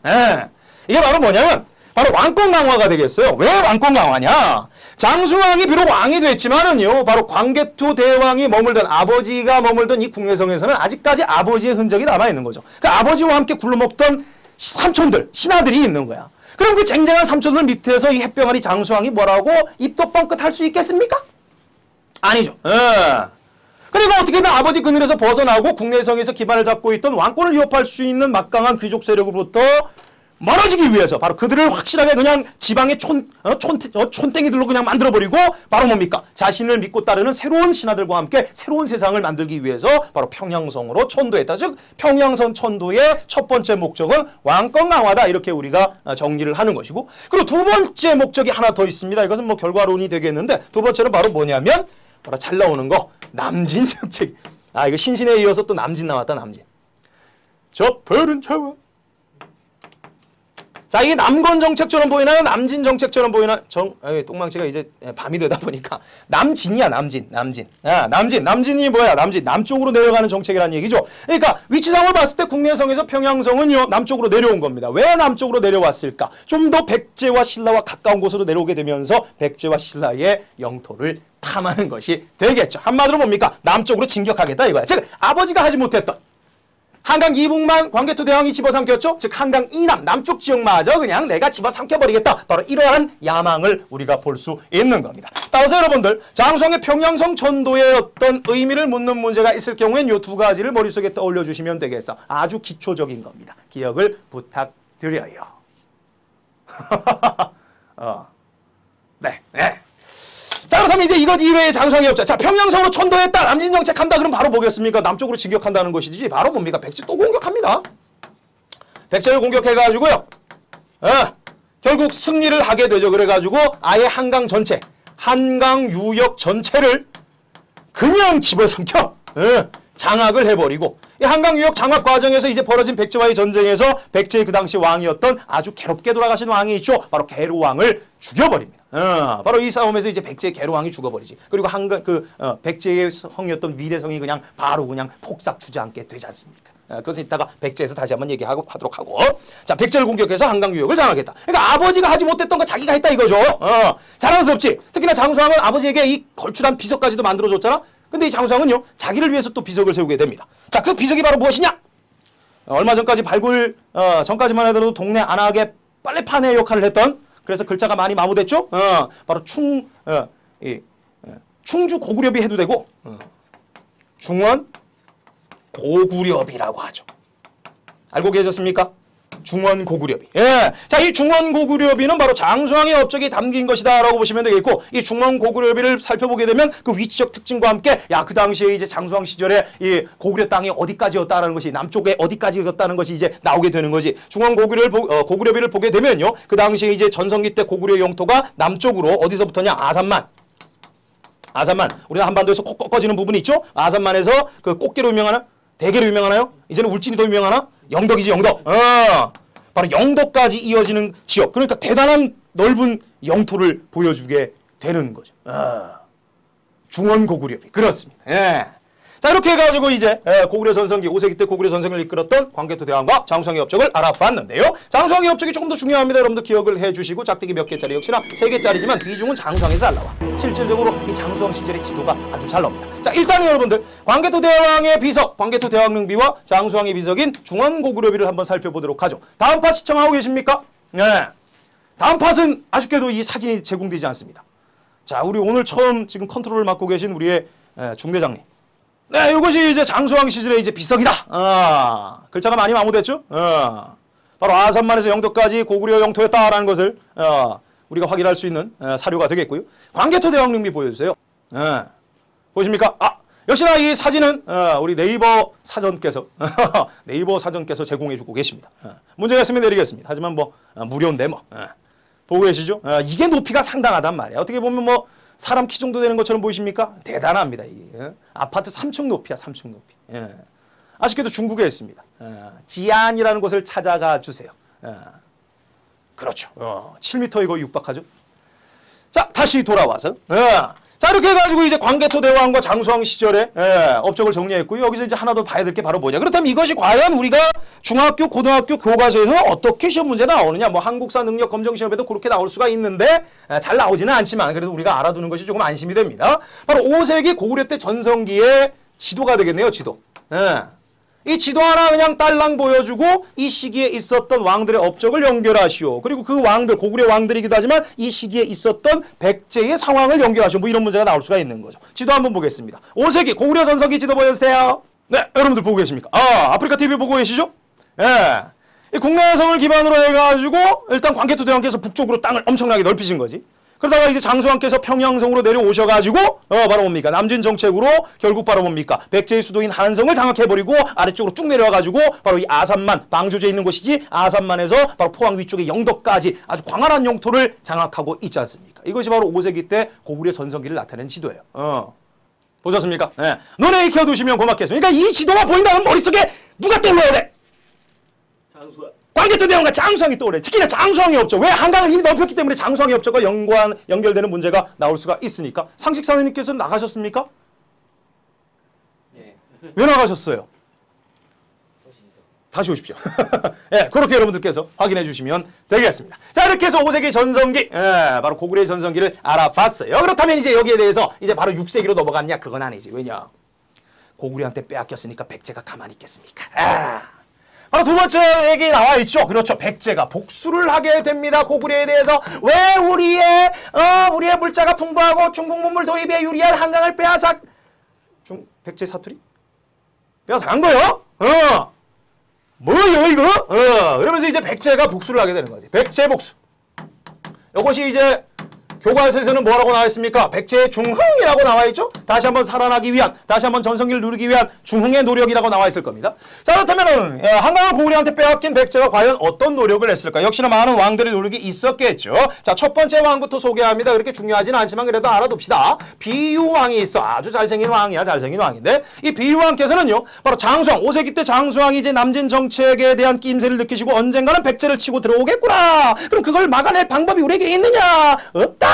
이게 바로 뭐냐면 바로 왕권 강화가 되겠어요. 왜 왕권 강화냐? 장수왕이 비록 왕이 됐지만은요, 바로 광개토 대왕이 머물던, 아버지가 머물던 이 국내성에서는 아직까지 아버지의 흔적이 남아있는 거죠. 그 아버지와 함께 굴러먹던 삼촌들, 신하들이 있는 거야. 그럼 그 쟁쟁한 삼촌들 밑에서 이 햇병아리 장수왕이 뭐라고 입도 뻥끗 할 수 있겠습니까? 아니죠. 그리고 어떻게든 아버지 그늘에서 벗어나고 국내성에서 기반을 잡고 있던 왕권을 위협할 수 있는 막강한 귀족 세력으로부터 멀어지기 위해서 바로 그들을 확실하게 그냥 지방의 촌땡이들로 그냥 만들어버리고 바로 뭡니까? 자신을 믿고 따르는 새로운 신하들과 함께 새로운 세상을 만들기 위해서 바로 평양성으로 천도했다. 즉 평양성 천도의 첫 번째 목적은 왕권 강화다. 이렇게 우리가 정리를 하는 것이고, 그리고 두 번째 목적이 하나 더 있습니다. 이것은 뭐 결과론이 되겠는데, 두 번째는 바로 뭐냐면 바로 잘 나오는 거 남진 정책. 이거 신신에 이어서 또 남진 나왔다. 남진. 저 푸른 차원. 자, 이게 남건 정책처럼 보이나요? 남진 정책처럼 보이나? 똥망치가 이제 밤이 되다 보니까 남진이야. 남진. 남진이 뭐야? 남진. 남쪽으로 내려가는 정책이라는 얘기죠. 그러니까 위치상을 봤을 때 국내성에서 평양성은요, 남쪽으로 내려온 겁니다. 왜 남쪽으로 내려왔을까? 좀 더 백제와 신라와 가까운 곳으로 내려오게 되면서 백제와 신라의 영토를 탐하는 것이 되겠죠. 한마디로 뭡니까? 남쪽으로 진격하겠다 이거야. 즉 아버지가 하지 못했던 한강 이북만 광개토 대왕이 집어삼켰죠. 즉 한강 이남 남쪽 지역마저 그냥 내가 집어삼켜버리겠다. 바로 이러한 야망을 우리가 볼 수 있는 겁니다. 따라서 여러분들 장수왕의 평양성 천도의 어떤 의미를 묻는 문제가 있을 경우엔 이 두 가지를 머릿속에 떠올려 주시면 되겠어. 아주 기초적인 겁니다. 기억을 부탁드려요. 네. 자, 그렇다면 이제 이것 이외의 장수왕이 없죠. 자, 평양성으로 천도했다. 남진 정책한다. 그럼 바로 뭐겠습니까? 남쪽으로 진격한다는 것이지. 바로 뭡니까? 백제 또 공격합니다. 백제를 공격해가지고요. 결국 승리를 하게 되죠. 그래가지고 아예 한강 전체, 한강 유역 전체를 그냥 집어삼켜. 장악을 해버리고, 이 한강 유역 장악 과정에서 이제 벌어진 백제와의 전쟁에서 백제의 그 당시 왕이었던 아주 괴롭게 돌아가신 왕이 있죠. 바로 계로왕을 죽여버립니다. 바로 이 싸움에서 이제 백제의 계로왕이 죽어버리지. 그리고 백제의 성이었던 위례성이 그냥 바로 그냥 폭삭 주저앉게 되지 않습니까? 그것은 이따가 백제에서 다시 한번 얘기하도록 하고. 자, 백제를 공격해서 한강 유역을 장악했다. 그러니까 아버지가 하지 못했던 거 자기가 했다 이거죠. 자랑스럽지. 특히나 장수왕은 아버지에게 이 걸출한 비석까지도 만들어줬잖아. 근데 이 장수왕은요, 자기를 위해서 또 비석을 세우게 됩니다. 자, 그 비석이 바로 무엇이냐? 얼마 전까지 발굴 전까지만 해도 동네 안하게 빨래판의 역할을 했던, 그래서 글자가 많이 마모됐죠? 바로 충주 고구려비 해도 되고, 중원 고구려비라고 하죠. 알고 계셨습니까? 중원 고구려비. 자, 이 중원 고구려비는 바로 장수왕의 업적이 담긴 것이다 라고 보시면 되겠고, 이 중원 고구려비를 살펴보게 되면 그 위치적 특징과 함께 그 당시에 이제 장수왕 시절에 이 고구려 땅이 어디까지였다라는 것이, 남쪽에 어디까지였다는 것이 이제 나오게 되는 거지. 중원 고구려비를 보게 되면요, 그 당시에 이제 전성기 때 고구려 영토가 남쪽으로 어디서부터냐? 아산만. 우리가 한반도에서 콕 꺾어지는 부분이 있죠? 아산만에서 그 꽃게로 유명하나? 대게로 유명하나요? 이제는 울진이 더 유명하나? 영덕이지, 영덕. 바로 영덕까지 이어지는 지역. 그러니까 대단한 넓은 영토를 보여주게 되는 거죠. 중원 고구려비. 그렇습니다. 자, 이렇게 해가지고 이제 고구려 전성기, 5세기 때 고구려 전성을 이끌었던 광개토 대왕과 장수왕의 업적을 알아봤는데요. 장수왕의 업적이 조금 더 중요합니다. 여러분들 기억을 해주시고, 짝대기 몇 개짜리, 역시나 3개짜리지만 비중은 장수왕에서 잘 나와. 실질적으로 이 장수왕 시절의 지도가 아주 잘 나옵니다. 자, 일단은 여러분들 광개토 대왕의 비석, 광개토 대왕릉비와 장수왕의 비석인 중원 고구려비를 한번 살펴보도록 하죠. 다음 팟 시청하고 계십니까? 네. 다음 팟은 아쉽게도 이 사진이 제공되지 않습니다. 자, 우리 오늘 처음 지금 컨트롤을 맡고 계신 우리의 중대장님. 네, 이것이 이제 장수왕 시절의 이제 비석이다. 글자가 많이 마모됐죠? 바로 아산만에서 영도까지 고구려 영토였다라는 것을 우리가 확인할 수 있는 사료가 되겠고요. 광개토 대왕릉비 보여주세요. 보십니까? 역시나 이 사진은 우리 네이버 사전께서 제공해주고 계십니다. 문제가 있으면 내리겠습니다. 하지만 뭐 무료인데 뭐 보고 계시죠? 이게 높이가 상당하단 말이에요. 어떻게 보면 뭐 사람 키 정도 되는 것처럼 보이십니까? 대단합니다. 이게. 아파트 3층 높이야, 3층 높이. 아쉽게도 중국에 있습니다. 지안이라는 곳을 찾아가 주세요. 그렇죠. 7m에 거의 육박하죠. 자, 다시 돌아와서. 자, 이렇게 해가지고 이제 광개토 대왕과 장수왕 시절에 업적을 정리했고요. 여기서 이제 하나 더 봐야 될 게 바로 뭐냐. 그렇다면 이것이 과연 우리가 중학교, 고등학교 교과서에서 어떻게 시험 문제 나오느냐. 뭐 한국사 능력 검정 시험에도 그렇게 나올 수가 있는데 잘 나오지는 않지만 그래도 우리가 알아두는 것이 조금 안심이 됩니다. 바로 5세기 고구려 때 전성기의 지도가 되겠네요. 지도. 이 지도 하나 그냥 딸랑 보여주고 이 시기에 있었던 왕들의 업적을 연결하시오. 그리고 그 왕들, 고구려 왕들이기도 하지만 이 시기에 있었던 백제의 상황을 연결하시오. 뭐 이런 문제가 나올 수가 있는 거죠. 지도 한번 보겠습니다. 5세기 고구려 전성기 지도 보여주세요. 네, 여러분들 보고 계십니까? 아프리카 TV 보고 계시죠? 이 국내성을 기반으로 해가지고 일단 광개토 대왕께서 북쪽으로 땅을 엄청나게 넓히신 거지. 그러다가 이제 장수왕께서 평양성으로 내려오셔가지고 바로 뭡니까? 남진 정책으로 결국 바로 뭡니까? 백제의 수도인 한성을 장악해버리고 아래쪽으로 쭉 내려와가지고 바로 이 아산만, 방조제에 있는 곳이지 아산만에서 바로 포항 위쪽의 영도까지 아주 광활한 영토를 장악하고 있지 않습니까? 이것이 바로 5세기 때 고구려 전성기를 나타내는 지도예요. 보셨습니까? 눈에 익혀두시면 고맙겠습니다. 그러니까 이 지도가 보인다면 머릿속에 누가 떠올라야 돼? 장수왕. 광개토 대왕과 장수왕이 떠오르네. 특히나 장수왕의 업적. 왜 한강을 이미 넓혔기 때문에 장수왕의 업적과 연결되는 문제가 나올 수가 있으니까. 상식사회님께서는 나가셨습니까? 예. 왜 나가셨어요? 다시 오십시오. 그렇게 여러분들께서 확인해 주시면 되겠습니다. 자, 이렇게 해서 5세기 전성기, 바로 고구려의 전성기를 알아봤어요. 그렇다면 이제 여기에 대해서 이제 바로 6세기로 넘어갔냐? 그건 아니지. 왜냐? 고구려한테 빼앗겼으니까 백제가 가만히 있겠습니까? 바로 두 번째 얘기 나와 있죠. 그렇죠. 백제가 복수를 하게 됩니다. 고구려에 대해서. 왜 우리의 물자가 풍부하고 중국 문물 도입에 유리한 한강을 빼앗아 백제 사투리? 빼앗아간 거요? 뭐예요 이거? 그러면서 이제 백제가 복수를 하게 되는 거지. 백제 복수. 이것이 이제 교과서에서는 뭐라고 나와 있습니까? 백제의 중흥이라고 나와 있죠? 다시 한번 살아나기 위한, 다시 한번 전성기를 누리기 위한 중흥의 노력이라고 나와 있을 겁니다. 자, 그렇다면은 한강을 고구려한테 빼앗긴 백제가 과연 어떤 노력을 했을까? 역시나 많은 왕들의 노력이 있었겠죠. 자, 첫 번째 왕부터 소개합니다. 그렇게 중요하지는 않지만 그래도 알아둡시다. 비유왕이 있어. 아주 잘생긴 왕이야. 잘생긴 왕인데 이 비유왕께서는요, 바로 장수왕, 5세기 때 장수왕이 이제 남진 정책에 대한 끼임새를 느끼시고 언젠가는 백제를 치고 들어오겠구나. 그럼 그걸 막아낼 방법이 우리에게 있느냐? 없다.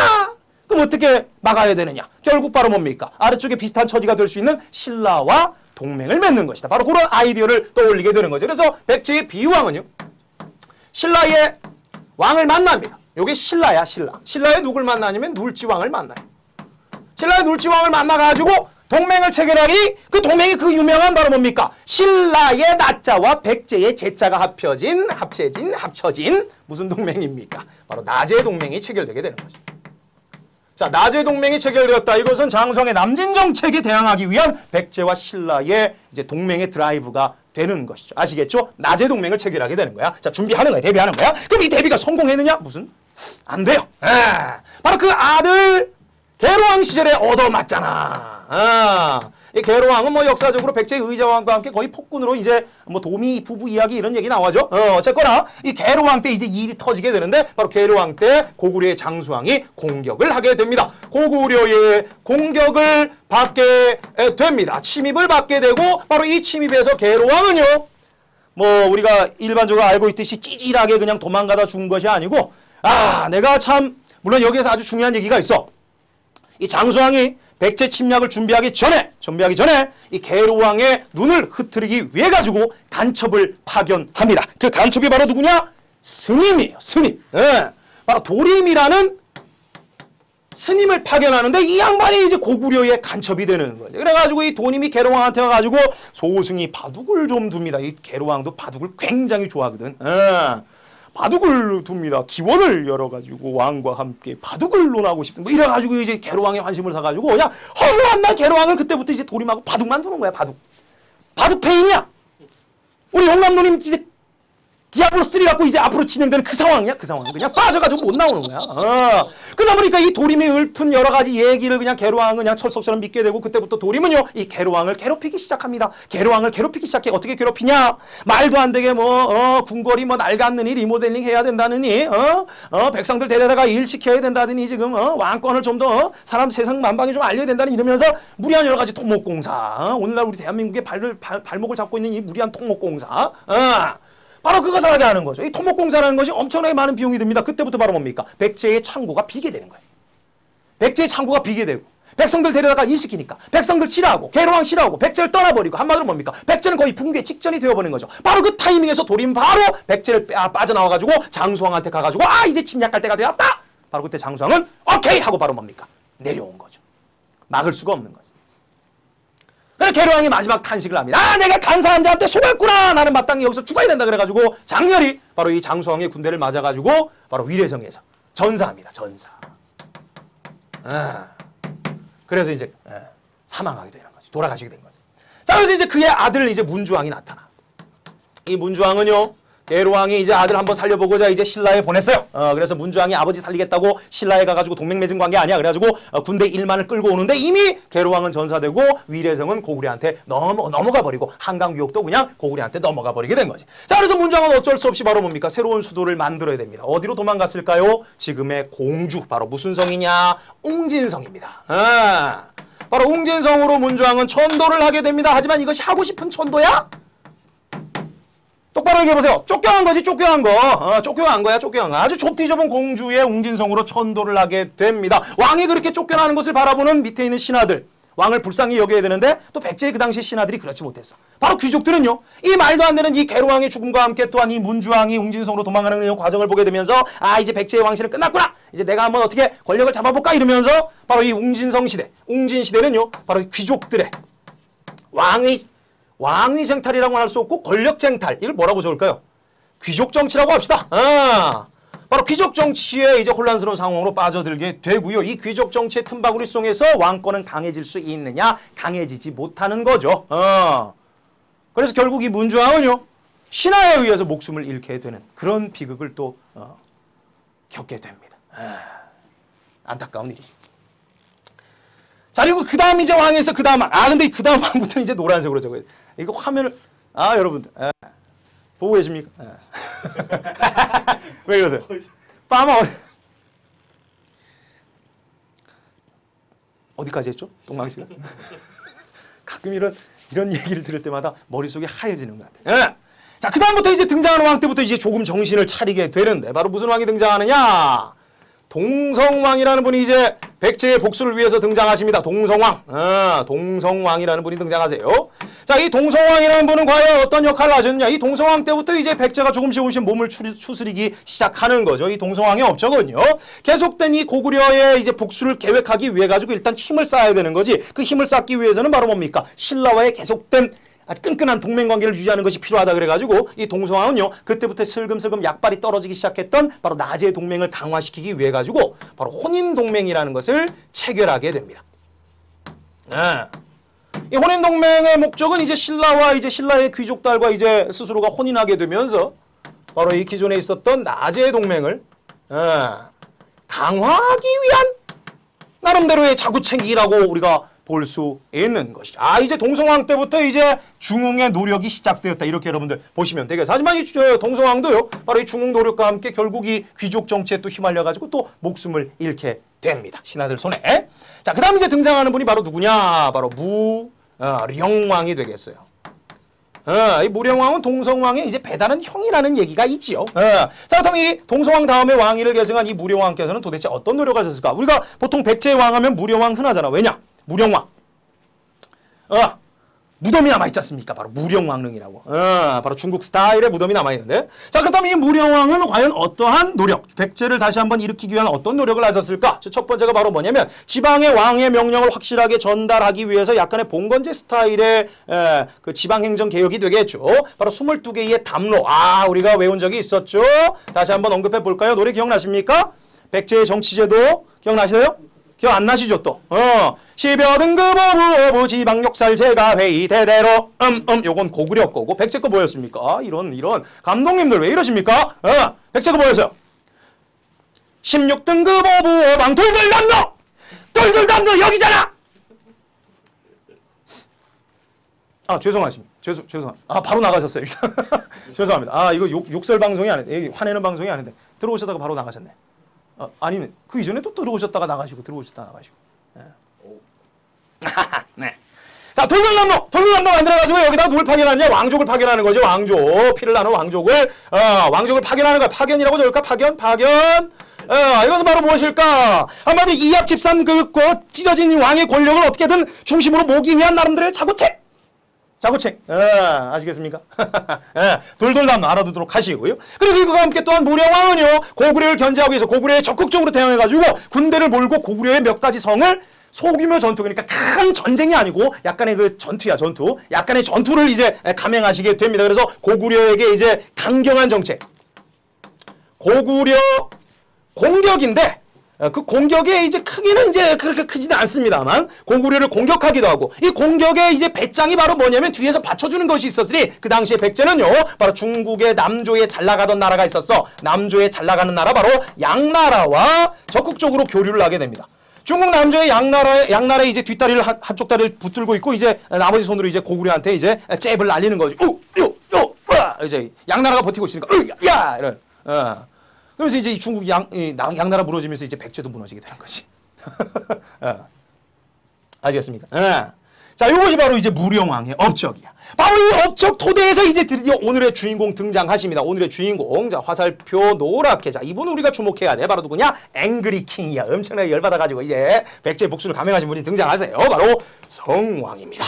그럼 어떻게 막아야 되느냐? 결국 바로 뭡니까? 아래쪽에 비슷한 처지가 될 수 있는 신라와 동맹을 맺는 것이다. 바로 그런 아이디어를 떠올리게 되는 거죠. 그래서 백제의 비유왕은요, 신라의 왕을 만납니다. 이게 신라야, 신라. 신라의 누굴 만나냐면 눌지왕을 만나요. 신라의 눌지왕을 만나가지고 동맹을 체결하니 그 동맹이 그 유명한 바로 뭡니까? 신라의 나자와 백제의 제자가 합쳐진 무슨 동맹입니까? 바로 나제 동맹이 체결되게 되는 거죠. 자, 나제 동맹이 체결되었다. 이것은 장수왕의 남진 정책에 대항하기 위한 백제와 신라의 이제 동맹의 드라이브가 되는 것이죠. 아시겠죠? 나제 동맹을 체결하게 되는 거야. 자, 준비하는 거야. 대비하는 거야. 그럼 이 대비가 성공했느냐? 무슨? 안 돼요. 바로 그 아들 계로왕 시절에 얻어맞잖아. 이 계로왕은 뭐 역사적으로 백제의 의자왕과 함께 거의 폭군으로 이제 뭐 도미 부부 이야기 이런 얘기 나와죠. 어쨌거나 이 계로왕 때 이제 일이 터지게 되는데 바로 계로왕 때 고구려의 장수왕이 공격을 하게 됩니다. 고구려의 공격을 받게 됩니다. 침입을 받게 되고 바로 이 침입에서 계로왕은요, 뭐 우리가 일반적으로 알고 있듯이 찌질하게 그냥 도망가다 죽은 것이 아니고, 내가 참 물론 여기에서 아주 중요한 얘기가 있어. 이 장수왕이 백제 침략을 준비하기 전에 이 계로왕의 눈을 흐트리기 위해 가지고 간첩을 파견합니다. 그 간첩이 바로 누구냐? 스님이에요. 스님. 바로 도림이라는 스님을 파견하는데 이 양반이 이제 고구려의 간첩이 되는 거죠. 그래가지고 이 도림이 계로왕한테 와가지고 소승이 바둑을 좀 둡니다. 이 계로왕도 바둑을 굉장히 좋아하거든. 바둑을 둡니다. 기원을 열어가지고 왕과 함께 바둑을 논하고 싶은 뭐 이래가지고 이제 계로왕의 환심을 사가지고 그냥 허무한 날 계로왕은 그때부터 이제 도림하고 바둑만 두는 거야. 바둑 페인이야. 우리 영남 누님 이제 디아블로 3 갖고 이제 앞으로 진행되는 그 상황이야. 그 상황은 그냥 빠져가지고 못 나오는 거야. 그러다 보니까 이 도림이 읊은 여러 가지 얘기를 그냥 게르왕은 그냥 철석처럼 믿게 되고, 그때부터 도림은요 이 게르왕을 괴롭히기 시작합니다. 게르왕을 괴롭히기 시작해. 어떻게 괴롭히냐? 말도 안 되게 궁궐이 낡았느니 리모델링 해야 된다느니 백성들 데려다가 일 시켜야 된다더니 지금 왕권을 좀 더 사람 세상 만방에 좀 알려야 된다는 이러면서 무리한 여러 가지 토목공사, 오늘날 우리 대한민국의 발목을 잡고 있는 이 무리한 토목공사, 바로 그것을 하게 하는 거죠. 이 토목공사라는 것이 엄청나게 많은 비용이 듭니다. 그때부터 바로 뭡니까? 백제의 창고가 비게 되는 거예요. 백제의 창고가 비게 되고, 백성들 데려다가 일시키니까 백성들 싫어하고, 게르왕 싫어하고, 백제를 떠나버리고, 한마디로 뭡니까? 백제는 거의 붕괴 직전이 되어버린 거죠. 바로 그 타이밍에서 도림 바로 백제를 빠져나와가지고 장수왕한테 가가지고 이제 침략할 때가 되었다! 바로 그때 장수왕은 오케이! 하고 바로 뭡니까? 내려온 거죠. 막을 수가 없는 거죠. 그래서 게르왕이 마지막 탄식을 합니다. 내가 간사한 자한테 속았구나! 나는 마땅히 여기서 죽어야 된다! 그래가지고 장렬히 바로 이 장수왕의 군대를 맞아가지고 바로 위례성에서 전사합니다. 전사. 그래서 이제 사망하게 되는 거지. 돌아가시게 된 거지. 자, 그래서 이제 그의 아들 이제 문주왕이 나타나. 이 문주왕은요, 게르왕이 이제 아들 한번 살려보고자 이제 신라에 보냈어요. 그래서 문주왕이 아버지 살리겠다고 신라에 가가지고 동맹 맺은 관계 아니야. 그래가지고 군대 1만을 끌고 오는데 이미 게르왕은 전사되고 위례성은 고구려한테 넘어가 버리고, 한강 유역도 그냥 고구려한테 넘어가 버리게 된 거지. 자, 그래서 문주왕은 어쩔 수 없이 바로 뭡니까? 새로운 수도를 만들어야 됩니다. 어디로 도망갔을까요? 지금의 공주. 바로 무슨 성이냐? 웅진성입니다. 바로 웅진성으로 문주왕은 천도를 하게 됩니다. 하지만 이것이 하고 싶은 천도야? 똑바로 얘기해보세요. 쫓겨난 거지, 쫓겨난 거. 쫓겨난 거야, 쫓겨난 거. 아주 좁디좁은 공주의 웅진성으로 천도를 하게 됩니다. 왕이 그렇게 쫓겨나는 것을 바라보는 밑에 있는 신하들, 왕을 불쌍히 여겨야 되는데 또 백제의 그 당시 신하들이 그렇지 못했어. 바로 귀족들은요, 이 말도 안 되는 이 게르왕의 죽음과 함께 또한 이 문주왕이 웅진성으로 도망가는 이 과정을 보게 되면서 이제 백제의 왕실은 끝났구나! 이제 내가 한번 어떻게 권력을 잡아볼까? 이러면서 바로 이 웅진성 시대, 웅진 시대는요, 바로 귀족들의 왕위 쟁탈이라고 할 수 없고 권력 쟁탈, 이걸 뭐라고 적을까요? 귀족 정치라고 합시다. 바로 귀족 정치의 이제 혼란스러운 상황으로 빠져들게 되고요. 이 귀족 정치의 틈바구니 속에서 왕권은 강해질 수 있느냐? 강해지지 못하는 거죠. 그래서 결국 이 문주왕은요, 신하에 의해서 목숨을 잃게 되는 그런 비극을 또 겪게 됩니다. 안타까운 일이죠. 자, 그리고 그 다음 이제 왕에서 그 다음 근데 그 다음 왕부터는 이제 노란색으로 적어야 돼. 이거 화면을 여러분들 보고 계십니까? 왜 그러세요? 빠마 어디까지 했죠? 똥망치가? 가끔 이런 얘기를 들을 때마다 머릿속이 하얘지는 것 같아요. 자, 그 다음부터 이제 등장하는 왕 때부터 이제 조금 정신을 차리게 되는데, 바로 무슨 왕이 등장하느냐? 동성왕이라는 분이 이제 백제의 복수를 위해서 등장하십니다. 동성왕. 동성왕이라는 분이 등장하세요. 자, 이 동성왕이라는 분은 과연 어떤 역할을 하셨느냐? 이 동성왕 때부터 이제 백제가 조금씩 몸을 추스리기 시작하는 거죠. 이 동성왕의 업적은요, 계속된 이 고구려의 이제 복수를 계획하기 위해 가지고 일단 힘을 쌓아야 되는 거지. 그 힘을 쌓기 위해서는 바로 뭡니까? 신라와의 계속된 아주 끈끈한 동맹관계를 유지하는 것이 필요하다 그래가지고 이 동성왕은요, 그때부터 슬금슬금 약발이 떨어지기 시작했던 바로 나제의 동맹을 강화시키기 위해 가지고 바로 혼인동맹이라는 것을 체결하게 됩니다. 이 혼인동맹의 목적은 이제 신라와 이제 신라의 귀족들과 이제 스스로가 혼인하게 되면서 바로 이 기존에 있었던 나제의 동맹을 강화하기 위한 나름대로의 자구챙기라고 우리가 볼 수 있는 것이죠. 이제 동성왕 때부터 이제 중흥의 노력이 시작되었다. 이렇게 여러분들 보시면 되겠어요. 하지만 이 동성왕도요, 바로 이 중흥 노력과 함께 결국 이 귀족 정치에 또 휘말려가지고 또 목숨을 잃게 됩니다. 신하들 손에. 자, 그 다음 이제 등장하는 분이 바로 누구냐? 바로 무령왕이 되겠어요. 이 무령왕은 동성왕의 이제 배다른 형이라는 얘기가 있지요. 자, 그렇다면 이 동성왕 다음에 왕위를 계승한 이 무령왕께서는 도대체 어떤 노력을 하셨을까? 우리가 보통 백제의 왕 하면 무령왕 흔하잖아. 왜냐? 무령왕. 무덤이 남아있지 않습니까? 바로 무령왕릉이라고. 바로 중국 스타일의 무덤이 남아있는데. 자, 그렇다면 이 무령왕은 과연 어떠한 노력, 백제를 다시 한번 일으키기 위한 어떤 노력을 하셨을까? 첫 번째가 바로 뭐냐면, 지방의 왕의 명령을 확실하게 전달하기 위해서 약간의 봉건제 스타일의 그 지방행정 개혁이 되겠죠. 바로 22개의 담로. 우리가 외운 적이 있었죠. 다시 한번 언급해 볼까요? 노래 기억나십니까? 백제의 정치제도 기억나시나요? 기억 안 나시죠 또? 10여 등급 어부 지방 욕살 제가 회의 대대로 요건 고구려 거고 백제 거 뭐였습니까? 이런 감독님들 왜 이러십니까? 백제 거 뭐였어요? 16등급 어부 어방 돌돌담도 여기잖아. 죄송하십니다. 죄송합니다. 바로 나가셨어요. 죄송합니다. 이거 욕설 방송이 아닌데, 화내는 방송이 아닌데 들어오셨다가 바로 나가셨네. 아니네. 그 이전에 또 들어오셨다가 나가시고 들어오셨다가 나가시고. 네. 자, 돌돌남로 만들어가지고 여기다 누굴 파견하느냐? 왕족을 파견하는 거죠. 왕족. 피를 나눈 왕족을 파견하는 거야. 파견이라고 적을까? 파견. 이것은 바로 무엇일까? 한마디로 이합 집산 찢어진 왕의 권력을 어떻게든 중심으로 모기 위한 나름대로의 자구책. 아시겠습니까? 돌돌남로 알아두도록 하시고요. 그리고 이거와 함께 또한 무령왕은요, 고구려를 견제하기 위해서 고구려에 적극적으로 대응해가지고 군대를 몰고 고구려의 몇 가지 성을 소규모 전투, 그러니까 큰 전쟁이 아니고 약간의 그 전투야, 전투. 약간의 전투를 이제 감행하시게 됩니다. 그래서 고구려에게 이제 강경한 정책. 고구려 공격인데, 그 공격의 이제 크기는 이제 그렇게 크지는 않습니다만 고구려를 공격하기도 하고, 이 공격의 이제 배짱이 바로 뭐냐면 뒤에서 받쳐주는 것이 있었으니 그 당시에 백제는요 바로 중국의 남조에 잘 나가던 나라가 있었어. 남조에 잘 나가는 나라 바로 양나라와 적극적으로 교류를 하게 됩니다. 중국 남조의 양나라의 이제 뒷다리를 한쪽 다리를 붙들고 있고 이제 나머지 손으로 이제 고구려한테 이제 잽을 날리는 거죠. 이제 양나라가 버티고 있으니까 이런. 그래서 이제 중국 양나라 무너지면서 이제 백제도 무너지게 되는 거지. 아시겠습니까? 자, 이것이 바로 이제 무령왕의 업적이야. 바로 이 업적 토대에서 이제 드디어 오늘의 주인공 등장하십니다. 오늘의 주인공. 자, 화살표 노랗게. 자, 이분은 우리가 주목해야 돼. 바로 누구냐? 앵그리 킹이야. 엄청나게 열받아가지고 이제 백제의 복수를 감행하신 분이 등장하세요. 바로 성왕입니다.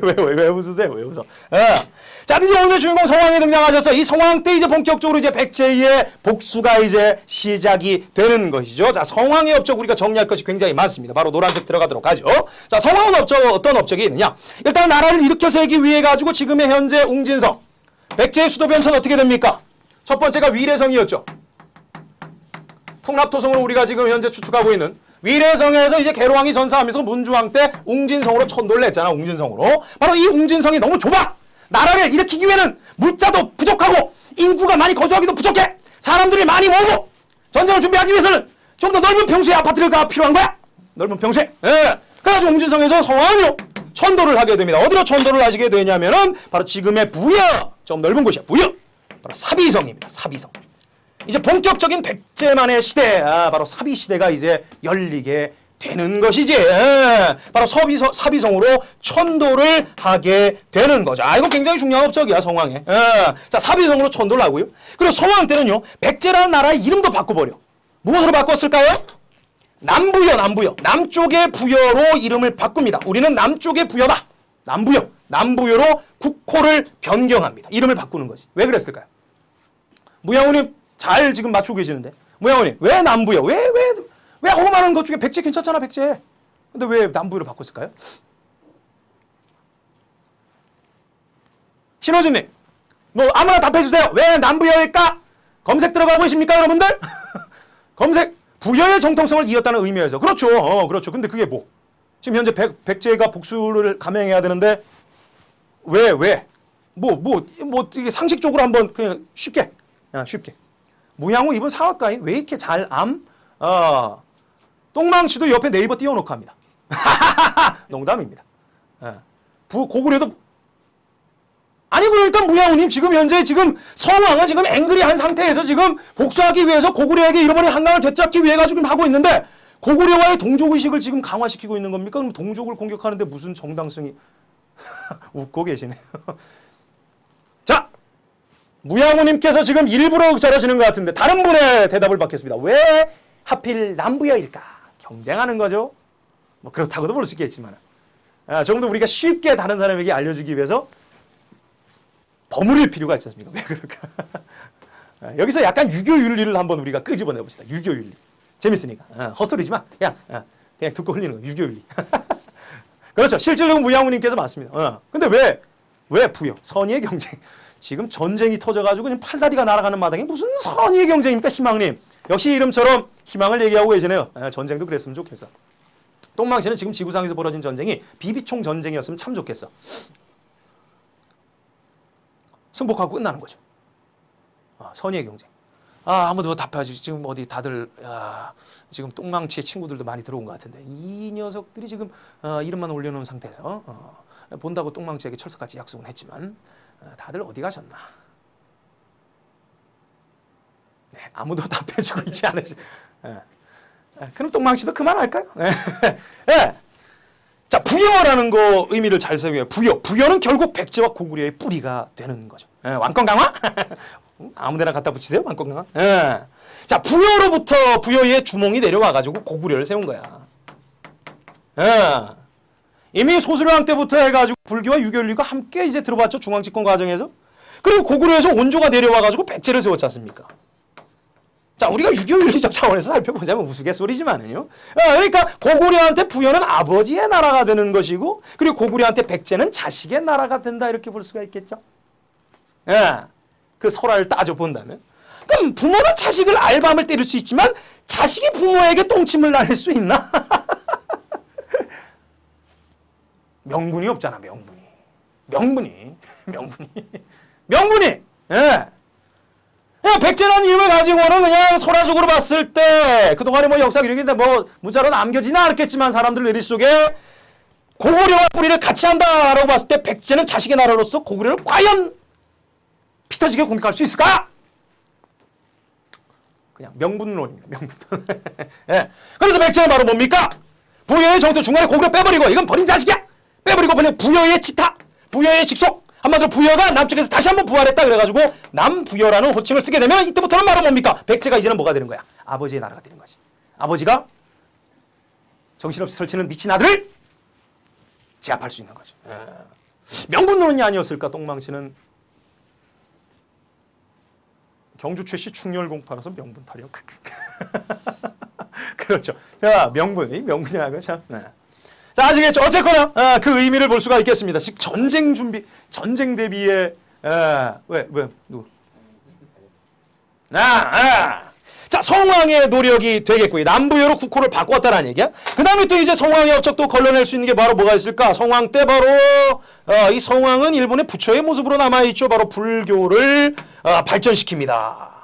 왜 웃으세요? 왜 웃어? 자, 드디어 오늘 주인공 성왕이 등장하셔서 이 성왕 때 이제 본격적으로 이제 백제의 복수가 이제 시작이 되는 것이죠. 자, 성왕의 업적 우리가 정리할 것이 굉장히 많습니다. 바로 노란색 들어가도록 하죠. 자, 성왕은 어떤 업적이 있느냐? 일단 나라를 일으켜 세기 위해 가지고 지금의 현재 웅진성, 백제의 수도 변천은 어떻게 됩니까? 첫 번째가 위례성이었죠. 풍납토성으로 우리가 지금 현재 추측하고 있는 위례성에서 이제 계로왕이 전사하면서 문주왕 때 웅진성으로 천도를 냈잖아. 웅진성으로. 바로 이 웅진성이 너무 좁아. 나라를 일으키기 위해는 물자도 부족하고 인구가 많이 거주하기도 부족해. 사람들이 많이 모으고 전쟁을 준비하기 위해서는 좀 더 넓은 평수의 아파트가 필요한 거야. 넓은 평수에. 그래가지고 웅진성에서 성왕이요 천도를 하게 됩니다. 어디로 천도를 하시게 되냐면은 바로 지금의 부여, 좀 넓은 곳이야. 부여. 바로 사비성입니다. 사비성. 이제 본격적인 백제만의 시대, 바로 사비시대가 이제 열리게 되는 것이지. 바로 사비성으로 천도를 하게 되는 거죠. 이거 굉장히 중요한 업적이야, 성왕에. 자, 사비성으로 천도를 하고요. 그리고 성왕 때는요, 백제라는 나라의 이름도 바꿔버려. 무엇으로 바꿨을까요? 남부여. 남쪽의 부여로 이름을 바꿉니다. 우리는 남쪽의 부여다. 남부여로 국호를 변경합니다. 이름을 바꾸는 거지. 왜 그랬을까요? 무양훈님 잘 지금 맞추고 계시는데. 무양훈님, 왜 남부여? 왜 하고 많은 것 중에 백제 괜찮잖아, 백제. 근데 왜 남부여로 바꿨을까요? 신호진님, 뭐 아무나 답해주세요. 왜 남부여일까? 검색 들어가고 계십니까, 여러분들? 검색, 부여의 정통성을 이었다는 의미에서. 그렇죠. 그렇죠. 근데 그게 뭐? 지금 현재 백제가 복수를 감행해야 되는데 왜? 이게 상식적으로 한번 그냥 쉽게. 무양호 이분 사학가인 왜 이렇게 잘 똥망치도 옆에 네이버 띄워놓고 합니다. 농담입니다. 고구려도 아니 그러니까 무양호님 지금 현재 성왕은 지금 앵그리한 상태에서 지금 복수하기 위해서 고구려에게 잃어버린 한강을 되찾기 위해 가지고 하고 있는데 고구려와의 동족의식을 지금 강화시키고 있는 겁니까? 그럼 동족을 공격하는데 무슨 정당성이 웃고 계시네요. 자, 무양호님께서 지금 일부러 잘하시는 것 같은데 다른 분의 대답을 받겠습니다. 왜 하필 남부여일까? 경쟁하는 거죠. 뭐 그렇다고도 볼 수 있겠지만 좀 더 우리가 쉽게 다른 사람에게 알려주기 위해서 버무릴 필요가 있지 않습니까? 왜 그럴까? 여기서 약간 유교윤리를 한번 우리가 끄집어내 봅시다. 유교윤리. 재밌으니까. 헛소리지만 그냥 듣고 흘리는 거. 유교윤리. 그렇죠. 실질적으로 무양호님께서 맞습니다. 근데 왜 부여? 선의의 경쟁. 지금 전쟁이 터져가지고 팔다리가 날아가는 마당에 무슨 선의의 경쟁입니까? 희망님. 역시 이름처럼 희망을 얘기하고 계시네요. 전쟁도 그랬으면 좋겠어. 똥망치는 지금 지구상에서 벌어진 전쟁이 비비총 전쟁이었으면 참 좋겠어. 승복하고 끝나는 거죠. 선의의 경쟁. 아무도 답하지. 지금 어디 다들 지금 똥망치의 친구들도 많이 들어온 것 같은데 이 녀석들이 지금 이름만 올려놓은 상태에서 본다고 똥망치에게 철석같이 약속은 했지만 다들 어디 가셨나? 네, 아무도 답해주고 있지 않으시. 그럼 똥망치도 그만할까요? 네. 자, 부여라는 거 의미를 잘 살펴요. 부여는 결국 백제와 고구려의 뿌리가 되는 거죠. 왕권 강화? 아무데나 갖다 붙이세요, 왕권 강화? 자, 부여로부터 부여의 주몽이 내려와가지고 고구려를 세운 거야. 이미 소수령 때부터 해가지고 불교와 유교윤리가 함께 이제 들어봤죠, 중앙집권 과정에서. 그리고 고구려에서 원조가 내려와가지고 백제를 세웠지 않습니까? 자, 우리가 유교윤리적 차원에서 살펴보자면 우스갯소리지만은요. 그러니까 고구려한테 부여는 아버지의 나라가 되는 것이고, 그리고 고구려한테 백제는 자식의 나라가 된다 이렇게 볼 수가 있겠죠. 그 설화를 따져 본다면, 그럼 부모는 자식을 알밤을 때릴 수 있지만 자식이 부모에게 똥침을 날릴 수 있나? 명분이 없잖아, 명분이. 백제라는 이름을 가지고는 그냥 소라적으로 봤을 때 그동안에 뭐 역사 기록인데 뭐 문자로 남겨지나 않겠지만 사람들 뇌리 속에 고구려와 뿌리를 같이 한다라고 봤을 때 백제는 자식의 나라로서 고구려를 과연 피 터지게 공격할 수 있을까? 그냥 명분론입니다. 명분. 그래서 백제는 바로 뭡니까? 부여의 정토 중간에 고구려 빼버리고 이건 버린 자식이야. 빼버리고 그냥 부여의 치타, 부여의 직속. 한마디로 부여가 남쪽에서 다시 한번 부활했다 그래가지고 남부여라는 호칭을 쓰게 되면 이때부터는 바로 뭡니까? 백제가 이제는 뭐가 되는 거야? 아버지의 나라가 되는 거지. 아버지가 정신없이 설치는 미친 아들을 제압할 수 있는 거죠. 명분론이 아니었을까? 똥망치는 경주 최씨 충렬공파로서 명분 타령. 그렇죠. 자, 명분이라는 거 참. 자, 아시겠죠? 어쨌거나 그 의미를 볼 수가 있겠습니다. 즉 전쟁 준비, 전쟁 대비에 누구? 자, 성왕의 노력이 되겠고요. 남부여로 국호를 바꿨다라는 얘기야. 그 다음에 또 이제 성왕의 업적도 걸러낼 수 있는 게 바로 뭐가 있을까? 성왕 때 바로 이 성왕은 일본의 부처의 모습으로 남아있죠. 바로 불교를 발전시킵니다.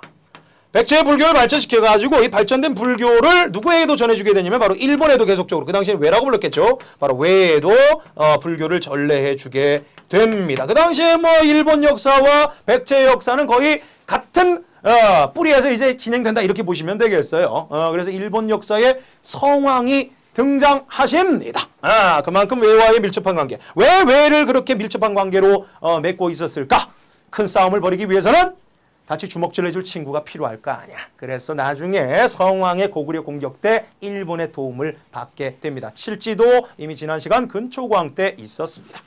백제의 불교를 발전시켜가지고 이 발전된 불교를 누구에게도 전해주게 되냐면 바로 일본에도 계속적으로, 그 당시에 왜라고 불렀겠죠. 바로 왜에도 불교를 전래해주게 됩니다. 그 당시에 뭐 일본 역사와 백제의 역사는 거의 같은 뿌리에서 이제 진행된다 이렇게 보시면 되겠어요. 그래서 일본 역사에 성왕이 등장하십니다. 그만큼 왜와의 밀접한 관계. 왜 왜를 그렇게 밀접한 관계로 맺고 있었을까? 큰 싸움을 벌이기 위해서는 같이 주먹질 해줄 친구가 필요할 거 아니야. 그래서 나중에 성왕의 고구려 공격 때 일본의 도움을 받게 됩니다. 칠지도 이미 지난 시간 근초광 때 있었습니다.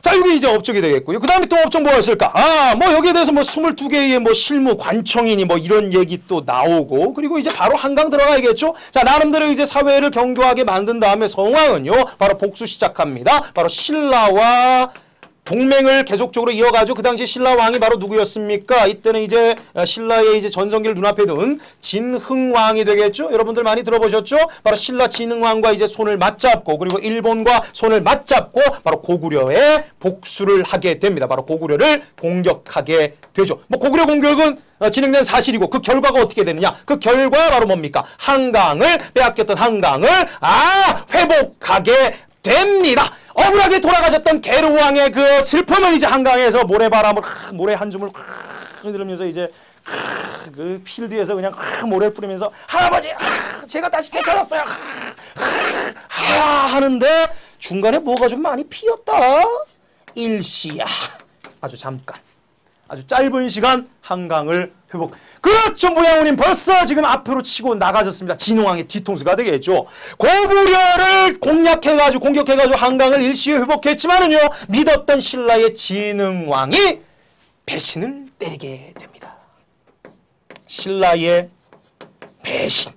자, 이게 이제 업적이 되겠고요. 그 다음에 또 업적 뭐였을까? 뭐 여기에 대해서 뭐 22개의 뭐 실무, 관청이니 뭐 이런 얘기 또 나오고, 그리고 이제 바로 한강 들어가야겠죠? 자, 나름대로 이제 사회를 경교하게 만든 다음에 성왕은요, 바로 복수 시작합니다. 바로 신라와 동맹을 계속적으로 이어가지고, 그 당시 신라 왕이 바로 누구였습니까? 이때는 이제 신라의 이제 전성기를 눈앞에 둔 진흥왕이 되겠죠? 여러분들 많이 들어보셨죠? 바로 신라 진흥왕과 이제 손을 맞잡고, 그리고 일본과 손을 맞잡고 바로 고구려에 복수를 하게 됩니다. 바로 고구려를 공격하게 되죠. 뭐 고구려 공격은 진행된 사실이고, 그 결과가 어떻게 되느냐? 그 결과 바로 뭡니까? 한강을, 빼앗겼던 한강을 회복하게 됩니다. 억울하게 돌아가셨던 게르왕의 그 슬픔을 이제 한강에서 모래바람을 모래 한 줌을 들으면서 이제 그 필드에서 그냥 모래를 뿌리면서 할아버지 제가 다시 되찾았어요 하는데 중간에 뭐가 좀 많이 피었다. 일시야. 아주 잠깐, 아주 짧은 시간 한강을 회복. 그렇죠, 모양우님 벌써 지금 앞으로 치고 나가셨습니다. 진흥왕의 뒤통수가 되겠죠. 고구려를 공략해가지고 공격해가지고 한강을 일시에 회복했지만은요, 믿었던 신라의 진흥왕이 배신을 때리게 됩니다. 신라의 배신,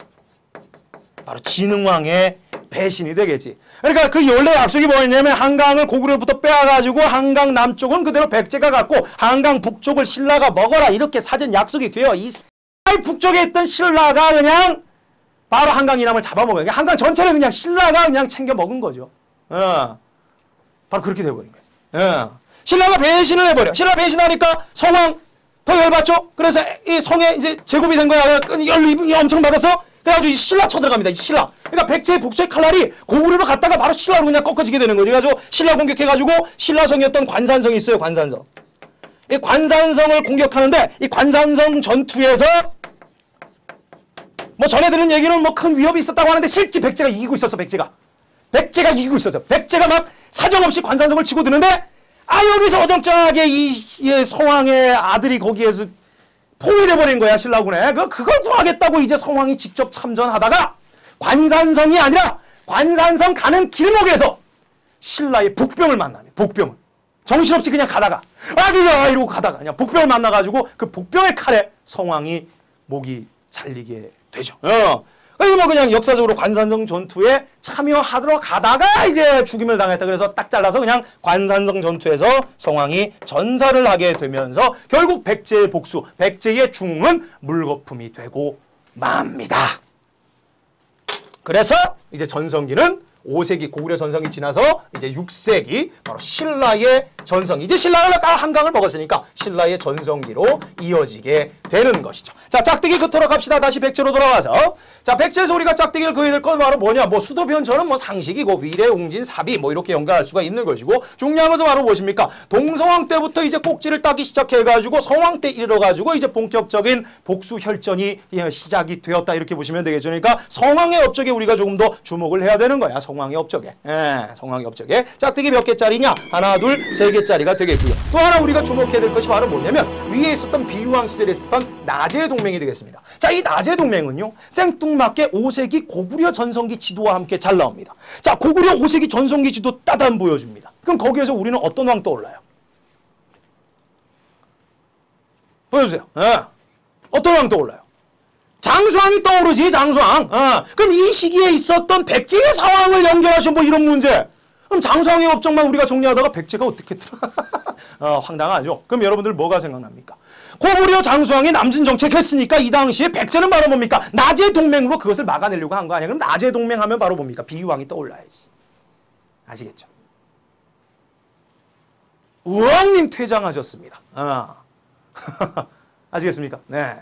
바로 진흥왕의 배신이 되겠지. 그러니까 그 원래 약속이 뭐였냐면 한강을 고구려부터 빼앗가지고 한강 남쪽은 그대로 백제가 갖고 한강 북쪽을 신라가 먹어라, 이렇게 사전 약속이 되어 있 북쪽에 있던 신라가 그냥 바로 한강 이남을 잡아먹어요. 한강 전체를 그냥 신라가 그냥 챙겨 먹은 거죠. 바로 그렇게 돼버린 거죠. 신라가 배신을 해버려. 신라 배신하니까 성왕 더 열받죠. 그래서 이 성에 이제 제곱이 된 거야. 열이 엄청 받아서 그래가지고 이 신라 쳐들어갑니다. 이 신라. 그러니까 백제의 복수의 칼날이 고구려로 갔다가 바로 신라로 그냥 꺾어지게 되는 거죠. 그래가지고 신라 공격해가지고 신라성이었던 관산성이 있어요. 관산성. 이 관산성을 공격하는데 이 관산성 전투에서 뭐 전에 들은 얘기는 뭐 큰 위협이 있었다고 하는데 실제 백제가 이기고 있었어. 백제가 이기고 있었어. 백제가 막 사정없이 관산성을 치고 드는데 여기서 어정쩡하게 이 성왕의 아들이 거기에서 포위돼버린 거야. 신라군에. 그걸 구하겠다고 이제 성왕이 직접 참전하다가 관산성이 아니라 관산성 가는 길목에서 신라의 복병을 만나네. 복병을. 정신없이 그냥 가다가 아들야 이러고 가다가 그냥 복병을 만나가지고 그 복병의 칼에 성왕이 목이 잘리게 되죠. 뭐 그냥 역사적으로 관산성 전투에 참여하러 가다가 이제 죽임을 당했다. 그래서 딱 잘라서 그냥 관산성 전투에서 성왕이 전사를 하게 되면서 결국 백제의 복수, 백제의 죽음은 물거품이 되고 맙니다. 그래서 이제 전성기는 5세기 고구려 전성기 지나서 이제 6세기 바로 신라의 전성기. 이제 신라가 한강을 먹었으니까 신라의 전성기로 이어지게 되는 것이죠. 자, 짝대기 그토록 합시다. 다시 백제로 돌아와서. 자, 백제에서 우리가 짝대기를 그어야 될 건 바로 뭐냐? 뭐 수도변천은 뭐 상식이고 위례, 웅진, 사비 뭐 이렇게 연결할 수가 있는 것이고 중요한 것은 바로 무엇입니까? 동성왕 때부터 이제 꼭지를 따기 시작해가지고 성왕 때 이르러가지고 이제 본격적인 복수 혈전이 시작이 되었다 이렇게 보시면 되겠죠. 그러니까 성왕의 업적에 우리가 조금 더 주목을 해야 되는 거야. 성왕의 업적에. 성왕의 업적에. 짝대기 몇 개짜리냐? 하나, 둘, 세 개짜리가 되겠고요. 또 하나 우리가 주목해야 될 것이 바로 뭐냐면 위에 있었던 비유왕 시절에 있었던 나제 동맹이 되겠습니다. 자, 이 나제 동맹은요. 생뚱맞게 5세기 고구려 전성기 지도와 함께 잘 나옵니다. 자, 고구려 5세기 전성기 지도 따단 보여줍니다. 그럼 거기에서 우리는 어떤 왕 떠올라요? 보여주세요. 어떤 왕 떠올라요? 장수왕이 떠오르지, 장수왕. 그럼 이 시기에 있었던 백제의 사왕을 연결하신 뭐 이런 문제. 그럼 장수왕의 업적만 우리가 정리하다가 백제가 어떻게 황당하죠. 그럼 여러분들 뭐가 생각납니까? 고구려 장수왕이 남진 정책했으니까 이 당시에 백제는 바로 뭡니까? 나제 동맹으로 그것을 막아내려고 한 거 아니야? 그럼 나제 동맹하면 바로 뭡니까? 비유왕이 떠올라야지. 아시겠죠? 우왕님 퇴장하셨습니다. 아시겠습니까? 네.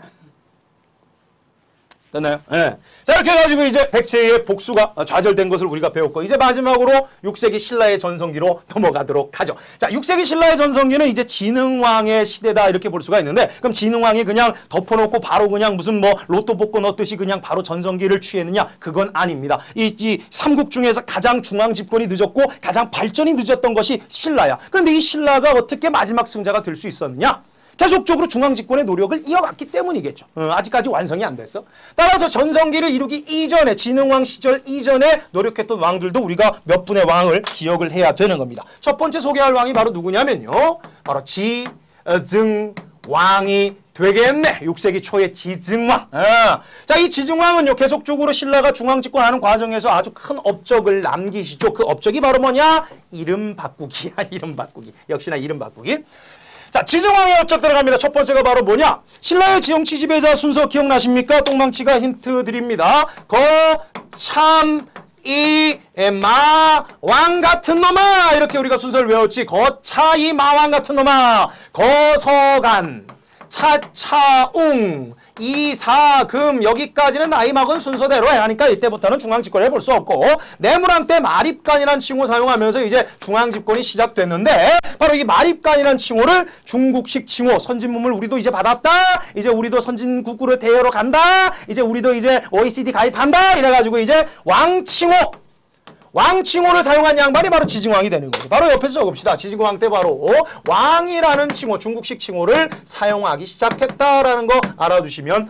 됐나요? 네. 자, 이렇게 해가지고 이제 백제의 복수가 좌절된 것을 우리가 배웠고, 이제 마지막으로 6세기 신라의 전성기로 넘어가도록 하죠. 자, 6세기 신라의 전성기는 이제 진흥왕의 시대다 이렇게 볼 수가 있는데, 그럼 진흥왕이 그냥 덮어놓고 바로 그냥 무슨 뭐 로또 복권 넣듯이 그냥 바로 전성기를 취했느냐? 그건 아닙니다. 이 삼국 중에서 가장 중앙 집권이 늦었고 가장 발전이 늦었던 것이 신라야. 그런데 이 신라가 어떻게 마지막 승자가 될 수 있었느냐? 계속적으로 중앙집권의 노력을 이어갔기 때문이겠죠. 아직까지 완성이 안 됐어. 따라서 전성기를 이루기 이전에, 진흥왕 시절 이전에 노력했던 왕들도 우리가 몇 분의 왕을 기억을 해야 되는 겁니다. 첫 번째 소개할 왕이 바로 누구냐면요. 바로 지증왕이 되겠네. 6세기 초의 지증왕. 자, 이 지증왕은요, 계속적으로 신라가 중앙집권하는 과정에서 아주 큰 업적을 남기시죠. 그 업적이 바로 뭐냐? 이름 바꾸기야. 이름 바꾸기. 역시나 이름 바꾸기. 자, 지증왕의 업적 들어갑니다. 첫 번째가 바로 뭐냐? 신라의 지형치 지배자 순서 기억나십니까? 똥망치가 힌트 드립니다. 거참이마 왕 같은 놈아, 이렇게 우리가 순서를 외웠지. 거차이마왕 같은 놈아, 거서간, 차차웅, 이사금, 여기까지는 나이막은 순서대로 해 하니까 이때부터는 중앙집권을 해볼 수 없고, 내무랑 때 마립간이라는 칭호 사용하면서 이제 중앙집권이 시작됐는데, 바로 이 마립간이라는 칭호를 중국식 칭호, 선진문물 우리도 이제 받았다, 이제 우리도 선진국으로 대여로 간다, 이제 우리도 이제 OECD 가입한다, 이래가지고 이제 왕칭호를 사용한 양반이 바로 지증왕이 되는 거죠. 바로 옆에서 적읍시다. 지증왕 때 바로 왕이라는 칭호, 중국식 칭호를 사용하기 시작했다라는 거 알아두시면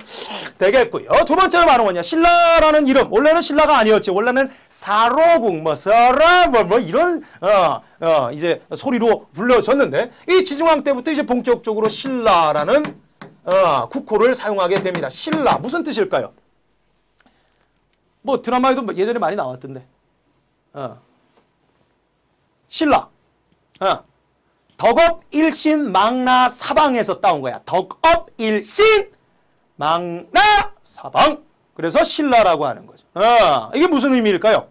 되겠고요. 두 번째는 바로 뭐냐? 신라라는 이름. 원래는 신라가 아니었지. 원래는 사로궁, 뭐 이런 이제 소리로 불려졌는데, 이 지증왕 때부터 이제 본격적으로 신라라는 국호를 사용하게 됩니다. 신라 무슨 뜻일까요? 뭐 드라마에도 예전에 많이 나왔던데. 신라. 덕업일신 망라 사방에서 따온 거야. 덕업일신 망나 사방. 그래서 신라라고 하는 거죠. 이게 무슨 의미일까요?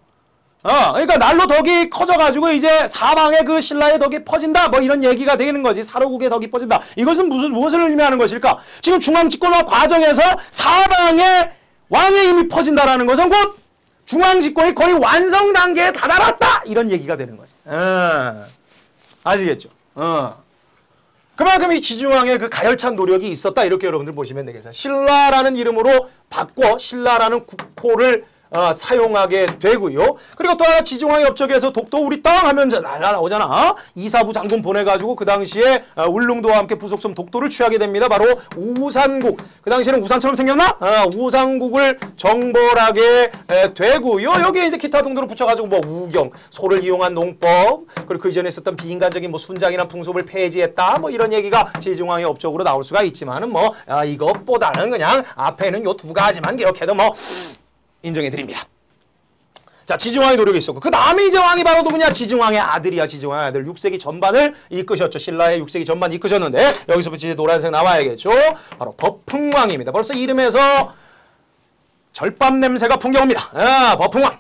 그러니까 날로 덕이 커져가지고 이제 사방에 그 신라의 덕이 퍼진다. 뭐 이런 얘기가 되는 거지. 사로국의 덕이 퍼진다. 이것은 무엇을 의미하는 것일까? 지금 중앙집권화 과정에서 사방에 왕의 힘이 퍼진다라는 것은 곧 중앙집권이 거의 완성 단계에 다다랐다. 이런 얘기가 되는 거지. 아시겠죠? 그만큼 이 지중왕의 그 가열찬 노력이 있었다. 이렇게 여러분들 보시면 되겠어요. 신라라는 이름으로 바꿔 신라라는 국호를 사용하게 되고요. 그리고 또 하나 지중왕의 업적에서 독도 우리 땅 하면 나오잖아. 이사부 장군 보내가지고 그 당시에 울릉도와 함께 부속섬 독도를 취하게 됩니다. 바로 우산국. 그 당시에는 우산처럼 생겼나? 우산국을 정벌하게 되고요. 여기에 이제 기타 등등을 붙여가지고 뭐 우경, 소를 이용한 농법, 그리고 그 이전에 있었던 비인간적인 뭐 순장이나 풍습을 폐지했다. 뭐 이런 얘기가 지중왕의 업적으로 나올 수가 있지만은 뭐 이것보다는 그냥 앞에는 요 두 가지만 기록해도 뭐 인정해 드립니다. 자, 지중왕의 노력이 있었고 그 다음에 이제 왕이 바로 누구냐? 지중왕의 아들이야. 지중왕의 아들. 6세기 전반을 이끄셨죠. 신라의 6세기 전반 이끄셨는데 여기서부터 이제 노란색 나와야겠죠. 바로 버풍왕입니다. 벌써 이름에서 절밥 냄새가 풍겨옵니다. 버풍왕.